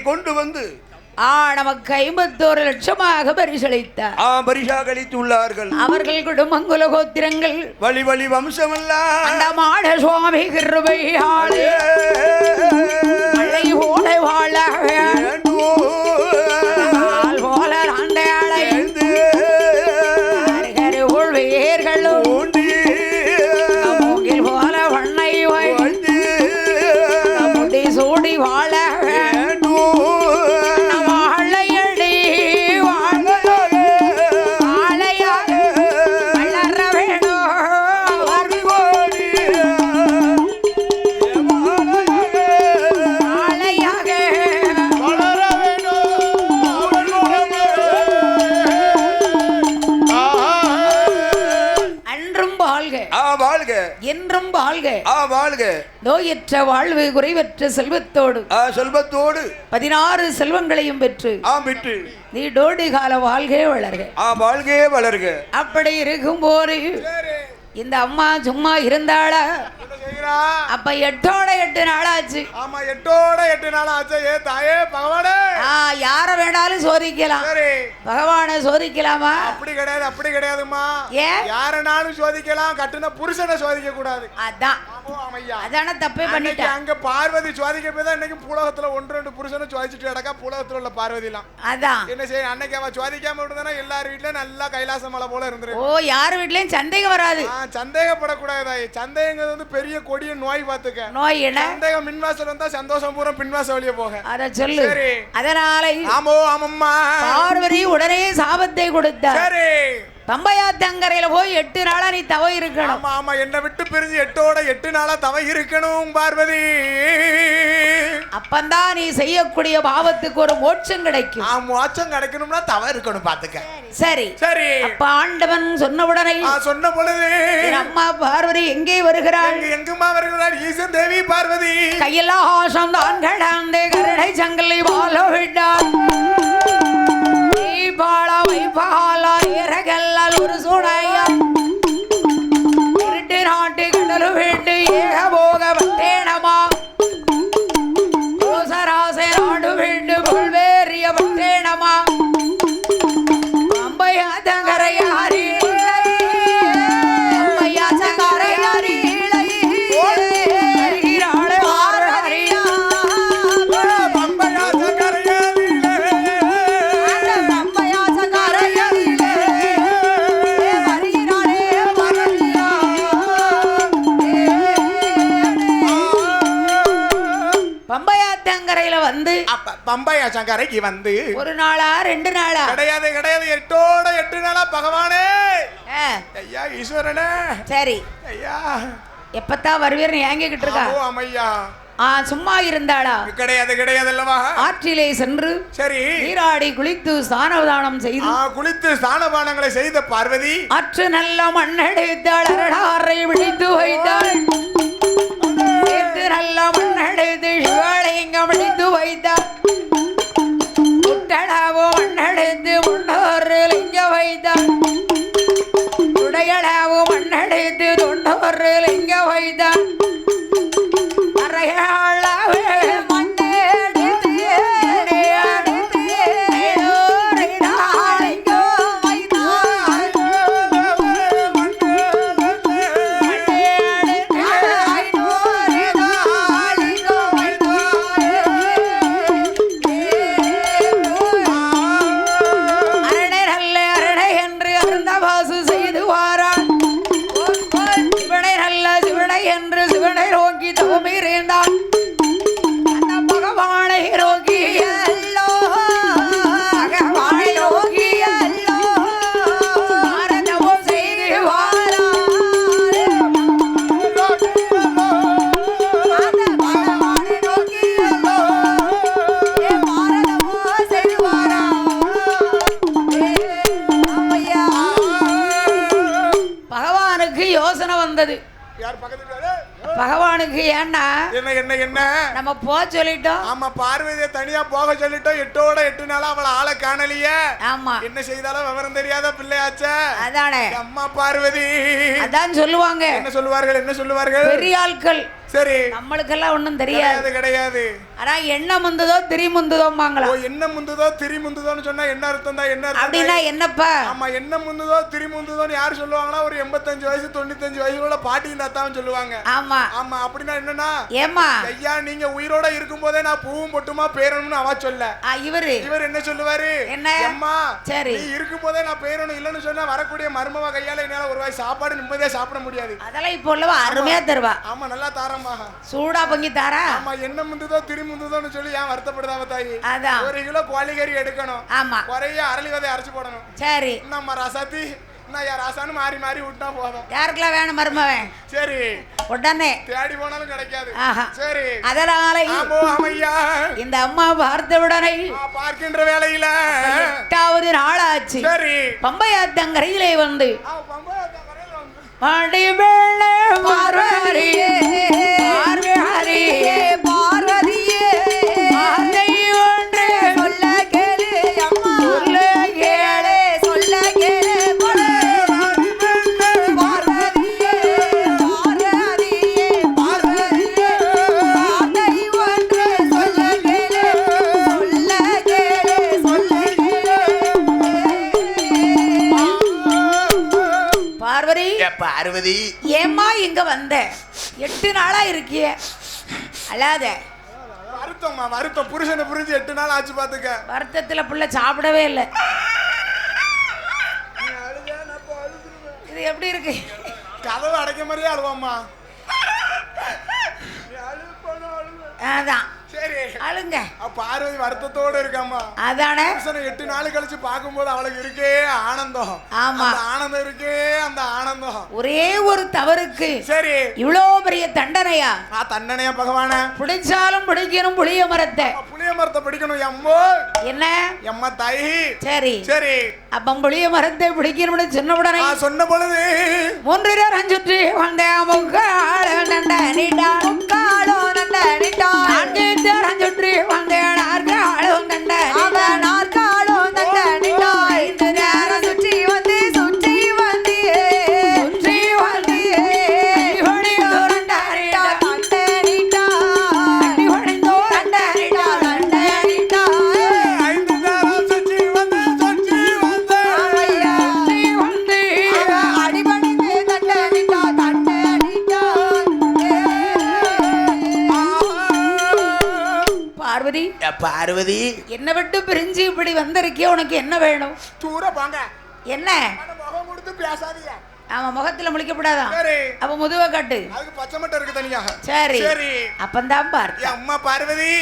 நமக்கு 51 லட்சமாக பரிசளித்தார். பரிசாகலித்துள்ளார்கள். அவர்கள் குடும்பங்குல கோத்திரங்கள் வழி வம்சமெல்லாம் அண்டமாட சுவாமி கிருபையாலே மழை போல வாழ போல ஆண்டையாளை வேர்களும் மூங்கில் போல வண்ணை முடி சூடி வாழ என்றும் வாழ்க. நோயற்ற வாழ்வு குறைவற்ற செல்வத்தோடு 16 செல்வங்களையும் பெற்று நீடோடி கால வாழ்கே வளர்க. அப்படி இருக்கும் போது இந்த அம்மா சும்மா இருந்தாளா? அப்ப 8 நாளாச்சு. ஆமா 8 நாளாச்சு. ஏ தாயே பகவானே, யார வேணாலும் சோதிக்கலாம். பகவானை சோதிக்கலாமா? அப்படி கிடையாதுமா. யாரனாலும் சோதிக்கலாம், கட்டுன புருஷனை சோதிக்க கூடாது. அதான தப்பே பண்ணிட்டேன். அங்க பார்வதி சோதிக்க போய் தான் இன்னைக்கு பூலோகத்துல 1-2 புருஷனை சோதிச்சுட்டு கிடக்கா. பூலோகத்துல உள்ள பார்வதி எல்லாம் அதான் என்ன செய்ய, அன்னைக்கு அவ சோதிக்காம விட்டுதானா எல்லார் வீட்லயும் நல்லா கைலாச மலை போல இருந்துரு. யார் வீட்லயும் சந்தேகம் வராது. சந்தேகப்படக்கூடாது. சந்தேகங்கிறது வந்து பெரிய கொடிய நோய். பாத்துக்க, நோய் என்ன? சந்தேகம் மின்வாசல் வந்தா சந்தோஷம் பூரா பின்வாச வழியே போக. அத சொல்லு. அதனால ஆமம்மா பார்வதி உடனே சாபத்தை கொடுத்தார். சரி. பம்பையாத்தங்கரையில போய் 8 நாளா நீ தவ இருக்கணும். ஆமா என்ன விட்டு பிரிஞ்சு 8 நாளா தவ இருக்கணும் பார்வதி. அப்பந்தான் நீ செய்யக்கூடிய பாவத்துக்கு ஒரு மோட்சம் கிடைக்கும். மோட்சம் கிடைக்கணும்னா தவ இருக்கணும். பாத்துக்க. சரி. அப்ப ஆண்டவன் சொன்ன உடனே சொன்ன பொழுது அம்மா பார்வதி எங்கே வருகிறாள்? எங்குமா வருகிறாள்? ஈசன் தேவி பார்வதி கையிலாசம் தான் கடந்து கருணை சங்கலை வாழ விட்டாள். ஒரு சூடாயா இருட்டு நாட்டு கடலு வேண்டு ஏக போக பட்டேனமா கோசராசை நாடு வேண்டு புல்வேறிய பட்டேனமா அம்பையாதங்கரையாரி பம்பையாச்சங்கரைக்கு வந்து 1 நாளா 2 நாளா? கிடையாது 8 நாளா. பகவானே, ஐயா ஈஸ்வரனே. சரி ஐயா, எப்பத்தான் வருவீர்னு ஏங்கிக்கிட்டு இருக்கா? ஆமையா. சும்மா இருந்தாளா? கிடையாது அல்லவா. ஆற்றிலே சென்று சரி நீராடி குளித்து ஸ்நானதானம் செய்து குளித்து ஸ்நானபானங்களை செய்த பார்வதி ஆற்று நல்ல மண்ணெடுத்தாள். அரடாரை விழித்து வைத்தாள். நல்ல மண்ணெடுத்து சிவலிங்கம் விழித்து வைத்தாள். குட்டடாவோ மண்ணெடுத்து முன்னோரு லிங்க வைத்தாள். உடையடாவோ மண்ணெடுத்து தொண்ணூறு லிங்க வைத்தாள். அறையாளாவே என்று யோசனை வந்தது யார் பக்கத்துல இருக்காரு? பகவானுக்கு. ஏன்னா என்ன என்ன என்ன நம்ம போ சொல்லிட்டோம். ஆமா பார்வதியை தனியா போக சொல்லிட்டோம். 8 நாளா அவளை ஆளை காணலையே. ஆமா என்ன செய்தாலும் விவரம் தெரியாத பிள்ளையாச்சே. அதானே அம்மா பார்வதி. அதான் சொல்லுவாங்க. என்ன சொல்லுவார்கள் என்ன சொல்லுவார்கள்? பெரிய ஆட்கள். சரி நம்மளுக்கெல்லாம் ஒண்ணும் தெரியாது. கிடையாது. ஆனா என்ன முந்துதோ திரி முந்துதோம்பாங்களா. ஓ என்ன முந்துதோ திரி முந்துதோன்னு சொன்னா என்ன அர்த்தம் தான்? என்ன அர்த்தம் அப்படின்னா என்னப்பா? ஆமா என்ன முந்துதோ திரி முந்துதோன்னு யார் சொல்லுவாங்கன்னா ஒரு 85 வயசு 95 வயசுல பாட்டி தாத்தாவும் சொல்லுவாங்க. ஆமா ஆமா அப்படின்னா என்னன்னா ஏமா ஐயா நீங்க உயிரோட இருக்கும் போதே நான் பூவும் பொட்டுமா பேரணும்னு அவ சொல்ல. இவர் என்ன சொல்லுவாரு? என்ன அம்மா சரி நீ இருக்கும் போதே நான் பேரணும் இல்லன்னு சொன்னா வரக்கூடிய மருமவ கையால என்னால ஒரு வாய் சாப்பாடு நிம்மதியா சாப்பிட முடியாது. அதெல்லாம் இப்போ உள்ளவ அருமையா தருவா. ஆமா நல்லா தாரம்மா. சூடா பொங்கி தாரா. ஆமா என்ன முந்துதோ திரி முந்துதோன்னு சொல்லி ஏன் வருத்தப்படுதாவ தாயி? அதான் 1 கிலோ கோழிக்கறி எடுக்கணும். ஆமா குறைய அரளி விதை அரைச்சு போடணும். சரி நம்ம ரசாத்தி நான் யார் ராசான்னு மாறி மாறி விட்டா போதும். யாருக்கெல்லாம் வேணும் மருமவன்? சரி உடனே தேடி போனாலும் கிடைக்காது. ஆஹா. சரி அதனால ஆமோ அம்மையா இந்த அம்மா பார்த்த உடனே பார்க்கின்ற வேளையில 8வது நாள் ஆச்சு. சரி பம்பையாத்தங்கரையிலே வந்து பார்வதியே பார்வதியே சொல்ல கேளு அம்மா சொல்ல கேளு பார்வதியே பார்வதியே வார்த்தை ஒன்று சொல்ல கேளு பார்வதி. பார்வதி ஏம்மா இங்க வந்த? 8 நாளா இருக்கிய அல்லாத வருத்தம்மா வருத்தம். புருஷனை புரிஞ்சு 8 நாள் ஆச்சு பாத்துக்க. வருத்தத்துல புள்ள சாப்பிடவே இல்லை. இது எப்படி இருக்கு? கதவு அடைக்க மாதிரியே அழுவாம்மா. அதான் சரி அழுங்க. பார்வதி வருத்தத்தோட இருக்காமா. அதானே 8 நாள் கழிச்சு பார்க்கும்போது அவளுக்கு இருக்கே ஆனந்தம். ஆமா ஆனந்தம் இருக்கே அந்த ஆனந்தம். ஒரே ஒரு தவறுக்கு சரி இவ்வளோ பெரிய தண்டனையா? தண்டனையா பகவான? பிடிச்சாலும் பிடிக்கணும் புளிய மரத்தை. புளிய மரத்தை பிடிக்கணும் எம்மோ. என்ன எம்மா தாயி? சரி சரி அப்ப புளிய மரத்தை பிடிக்கணும்னு சொன்ன உடனே சொன்ன பொழுது 3 நேரம் சுற்றி வந்த முக்காளோ நண்டனிடா முக்காளோ நண்டனிடா சுற்றி வந்த நாற்காலோ நண்டனிடா நாற்காலோ நண்டனிடா 5 நேரம் சுற்றி வந்து சுற்றி வந்து நண்டனிடா நண்டனிடா 5 நேரம் சுற்றி வந்து அடிபணிந்து நண்டனிடா பார்வதி பார்வதி என்ன விட்டு பிரிஞ்சு இப்படி வந்திருக்கிய? உனக்கு என்ன வேணும்? தூர போங்க. என்ன முகம் கொடுத்து பேசாதீங்க. ஆமா முகத்துல முழிக்கப்படாதான். சரி அப்ப முதுவை காட்டு. அதுக்கு பச்சை மட்டை இருக்கு தனியாக. சரி சரி அப்பந்தான் பார். அம்மா பார்வதி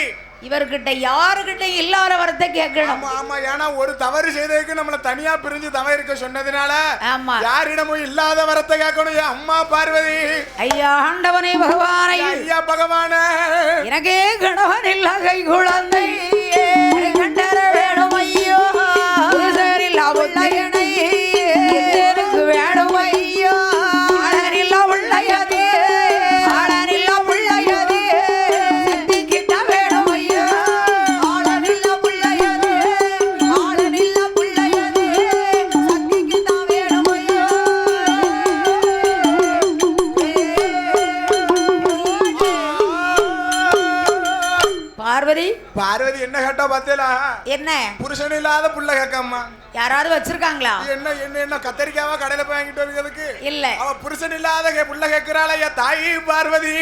இவர்கிட்ட யாருகிட்ட இல்லாத வரத்தை கேட்கணும். ஆமா ஆமா ஏன்னா ஒரு தவறு செய்ததுக்கு நம்மள தனியா பிரிஞ்சு தவறு இருக்க சொன்னதுனால ஆமா யாரிடமும் இல்லாத வரத்தை கேட்கணும். அம்மா பார்வதி. ஐயா ஆண்டவனே பகவானை. ஐயா பகவான எனக்கே கணவன் இல்ல கை குழந்தை கண்டர வேணும் ஐயோ. புருஷரில் அவள்ளையனை எனக்கு வேணும் ஐயோ. ஆளரில் அவள்ளையதே ஆளரில் அவள்ளையதே சித்திக்கிட்ட வேணும் ஐயோ. ஆளனில்ல புள்ளையதே ஆளனில்ல புள்ளையதே சத்திக்கிட்ட வேணும் ஐயோ. பார்வதி பார்வதி என்ன கேட்டா பாத்தீங்களா? என்ன புருஷன் இல்லாத புள்ள கேட்கம்மா. யாராவது வச்சிருக்காங்களா? என்ன என்ன என்ன கத்தரிக்காவா கடையில போய் வாங்கிட்டு வருகிறதுக்கு? இல்ல அவ புருஷன் இல்லாத புள்ள கேட்கிறாள். ஐயா தாயி பார்வதி.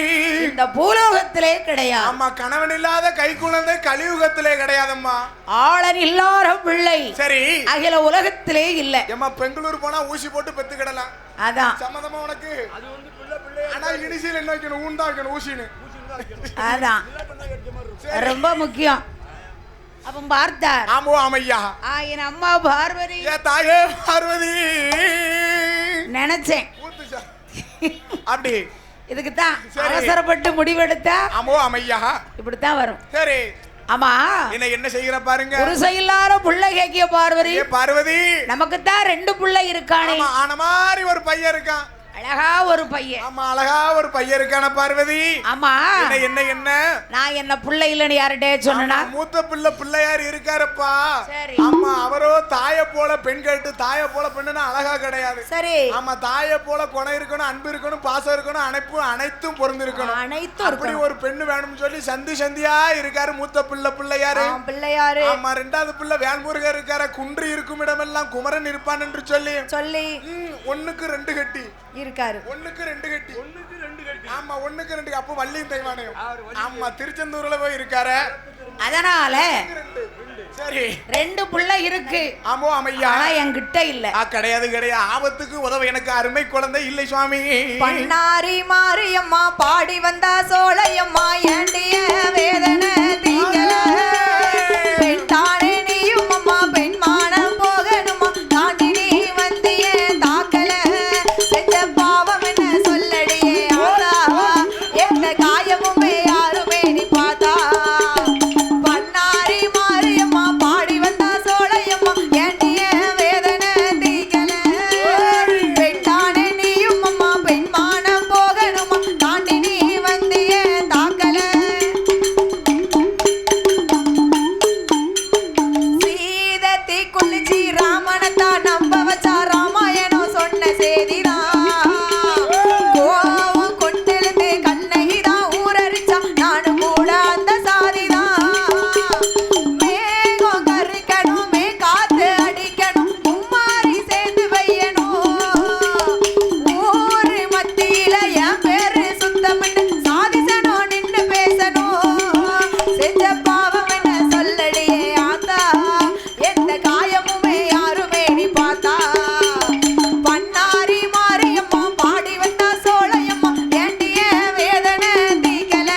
இந்த பூலோகத்திலே கிடையாது. ஆமா கணவன் இல்லாத கை குழந்தை கலியுகத்திலே கிடையாதம்மா. ஆளன் இல்லாத பிள்ளை சரி அகில உலகத்திலே இல்ல. ஏமா பெங்களூர் போனா ஊசி போட்டு பெத்துக்கிடலாம். அதான் சம்மதமா உனக்கு? ஆனா இனிசியில் என்ன வைக்கணும்? ஊன் தான் வைக்கணும் ஊசின்னு. அதான் ரொம்ப முக்கியம். அப்ப பார்த்தார். ஆமோ ஆமையா என் அம்மா பார்வதி. ஏ தாயே பார்வதி நினைச்சேன் அப்படி இதுக்குத்தான் அவசரப்பட்டு முடிவெடுத்தா ஆமோ ஆமையா இப்படித்தான் வரும். சரி ஆமா என்ன செய்கிற பாருங்க. புருஷ இல்லாத புள்ள கேக்கிய பார்வதி. பார்வதி நமக்குத்தான் 2 புள்ள இருக்கானே. ஆன மாதிரி ஒரு பையன் இருக்கான். அழகா ஒரு பையன். ஆமா அழகா ஒரு பையன் இருக்கான பார்வதி. ஆமா என்ன என்ன என்ன நான் என்ன புள்ள இல்லன்னு யார்கிட்ட சொன்னா? மூத்த பிள்ளையார் இருக்காரப்பா. சரி. ஆமா அவரோ தாய போல பெண் கேட்டு தாய போல பெண்ணுனா அழகா கிடையாது. சரி. ஆமா தாய போல குணம் இருக்கணும், அன்பு இருக்கணும், பாசம் இருக்கணும், அனைத்தும் பொருந்து இருக்கணும். அனைத்தும் அப்படி ஒரு பெண்ணு வேணும்னு சொல்லி சந்தியா இருக்காரு மூத்த பிள்ளையாரு. பிள்ளையாரு. ஆமா ரெண்டாவது பிள்ளை வேல்முருகர் இருக்காரு. குன்று இருக்கும் இடமெல்லாம் குமரன் இருப்பான் என்று சொல்லி ஒண்ணுக்கு ரெண்டு கட்டி இருக்காரு. ஒண்ணுக்கு ரெண்டு கட்டி. ஆமா ஒண்ணுக்கு ரெண்டு. அப்போ வள்ளியும் தெய்வானையும். ஆமா திருச்செந்தூர்ல போய் இருக்காரு. அதனால சரி ரெண்டு புள்ள இருக்கு. ஆமோ அம்மையா. ஆனா என்கிட்ட இல்ல. கிடையாது. ஆபத்துக்கு உதவ எனக்கு அருமை குழந்தை இல்லை சுவாமி. பண்ணாரி மாரியம்மா பாடி வந்தா சோழையம்மா ஏண்டிய வேதனை தீங்கல பெண்தானே நீயும் அம்மா பெண்மானம் போகணுமா தாண்டி நீ வந்தியே தாக்கல செஞ்ச பாவம் என்ன சொல்லடியே ஆதா எந்த காயமுமே யாருமே நீ பார்த்தா பண்ணாரி மாரியம்மா பாடி வந்தா சோழையம்மா ஏண்டிய வேதனை தீங்கல பெண்தானே நீயும் அம்மா பெண்மானம் போகணுமா தாண்டி நீ வந்தியே தாக்கல சீதத்தி குளிச்சி ராமனத்தா நம்ப வச்சா ராமாயணம் சொன்ன செய்திதான் கோவம் கொண்டெழுந்து கண்ணகிதான் ஊரறிச்சா நானும் கூட அந்த சாதிதான் மேகம் கருக்கணும் காத்து அடிக்கணும் மும்மாரி சேர்ந்து வையணும் ஊரு மத்தியில என் பேரு சுத்தம்னு சாதிசனும் நின்று பேசணும் செஞ்ச பாவம் என்ன சொல்லடியே ஆத்தா எந்த காயமுமே யாருமே நீ பார்த்தா பண்ணாரி மாரியம்மா பாடி வந்தா சோழையம்மா ஏண்டிய வேதனை தீக்கல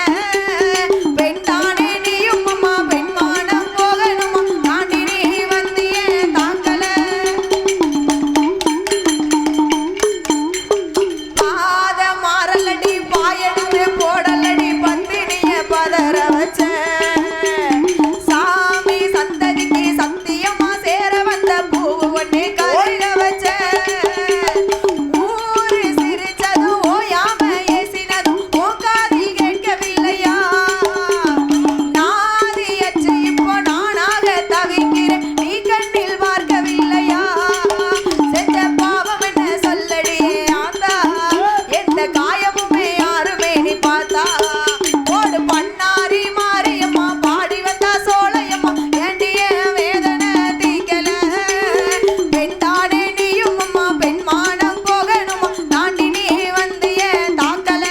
பெண்தானே நீயும் அம்மா பெண்மானம் போகணுமா தாண்டி நீ வந்தியே தாக்கல பாத மாறலடி பாயெடுத்து போடலடி பத்தினிய பதற வச்ச சாமி சந்ததிக்கு சத்தியமா சேர வந்த பூவு ஒண்ணு கருக வச்ச ஊரு சிரிச்சதும் ஓயாம ஏசினதும் ஓகாதி கேட்கவில்லையா நாதி அச்சு இப்போ நானாக தவிக்கிறேன் நீ கண்ணில் பார்க்கவில்லையா செஞ்ச பாவம் என்ன சொல்லடியே ஆத்தா எந்த காயமுமே யாருமே நீ பார்த்தா ஓடு பண்ணாரி மாரியம்மா பாடி வந்தா சோழையம்மா ஏண்டிய வேதனை தீக்கல பெண்தானே நீயும் அம்மா பெண்மானம் போகணுமா தாண்டி நீ வந்தியே தாக்கல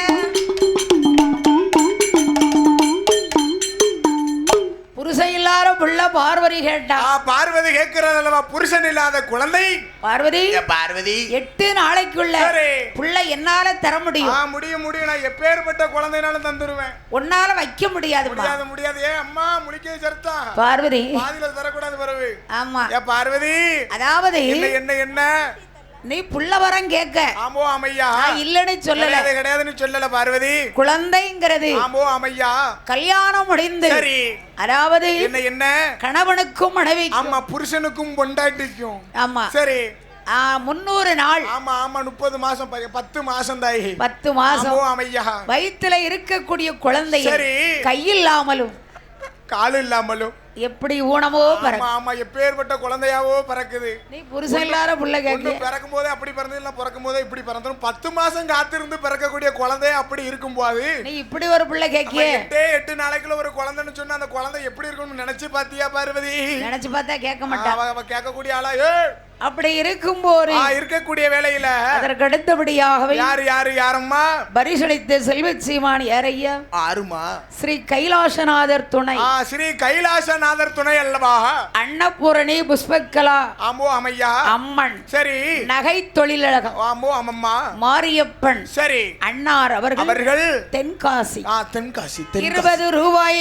புருஷன் இல்லாத புள்ள பார்வதி கேட்டா. பார்வதி கேட்கிறது அல்லவா புருஷன் இல்லாத குழந்தை. பார்வதி பார்வதி 8 நாளைக்குள்ள சரி. புள்ள என்னால தர முடியும். முடியும் நான் எப்பேற்பட்ட குழந்தைனாலும் தந்துருவேன். உன்னால வைக்க முடியாது. முடியாது. ஏ அம்மா முடிக்க சேர்த்தா பார்வதி பாதியில தரக்கூடாது பிறகு. ஆமா ஏ பார்வதி அதாவது என்ன என்ன நீ புள்ள வரம் கேட்க. ஆமோ அம்மையா. இல்லன்னு சொல்லல. கிடையாதுன்னு சொல்லல பார்வதி. குழந்தைங்கிறது ஆமோ அம்மையா கல்யாணம் முடிந்து சரி. அதாவது என்ன கணவனுக்கும் மனைவி ஆமா புருஷனுக்கும் பொண்டாட்டிக்கும். ஆமா சரி 300 நாள். ஆமா 30 மாசம் 10 மாசம் தாயி 10 மாசம் அம்மையா வயித்துல இருக்கக்கூடிய குழந்தை சரி. கையில்லாமலும் கால் இல்லாமலும் எப்படி ஊனமோ பிறகு. ஆமா எப்பேற்பட்ட குழந்தையாவோ பிறக்குது. நீ புருஷன் இல்லாத புள்ள கேட்க. பிறக்கும் போதே அப்படி பிறந்து இல்ல பிறக்கும் போதே இப்படி பிறந்துரும். 10 மாசம் காத்திருந்து பிறக்கக்கூடிய குழந்தை அப்படி இருக்கும் போது நீ இப்படி ஒரு புள்ள கேட்க. 8 நாளைக்குள்ள ஒரு குழந்தைன்னு சொன்னா அந்த குழந்தை எப்படி இருக்கும்னு நினைச்சு பாத்தியா பார்வதி? நினைச்சு பார்த்தா கேட்க மாட்டா. அவ கேட்கக்கூடிய ஆளா அப்படி இருக்கும்போது இருக்கக்கூடிய வேளையில அதற்கு அடுத்தபடியாகவே யாரம்மா பரிசளித்த செல்வ சீமான் யாரையா? ஆறுமா ஸ்ரீ கைலாசநாதர் துணை. ஸ்ரீ கைலாசநாதர் துணை அல்லவா? அன்னபூரணி புஷ்பக்கலா ஆமோ அம்மையா அம்மன். சரி. நகை தொழிலகம் ஆமோ அம்மம்மா மாரியப்பன். சரி. அன்னார் அவர்கள் தென்காசி. தென்காசி 20 ரூபாயை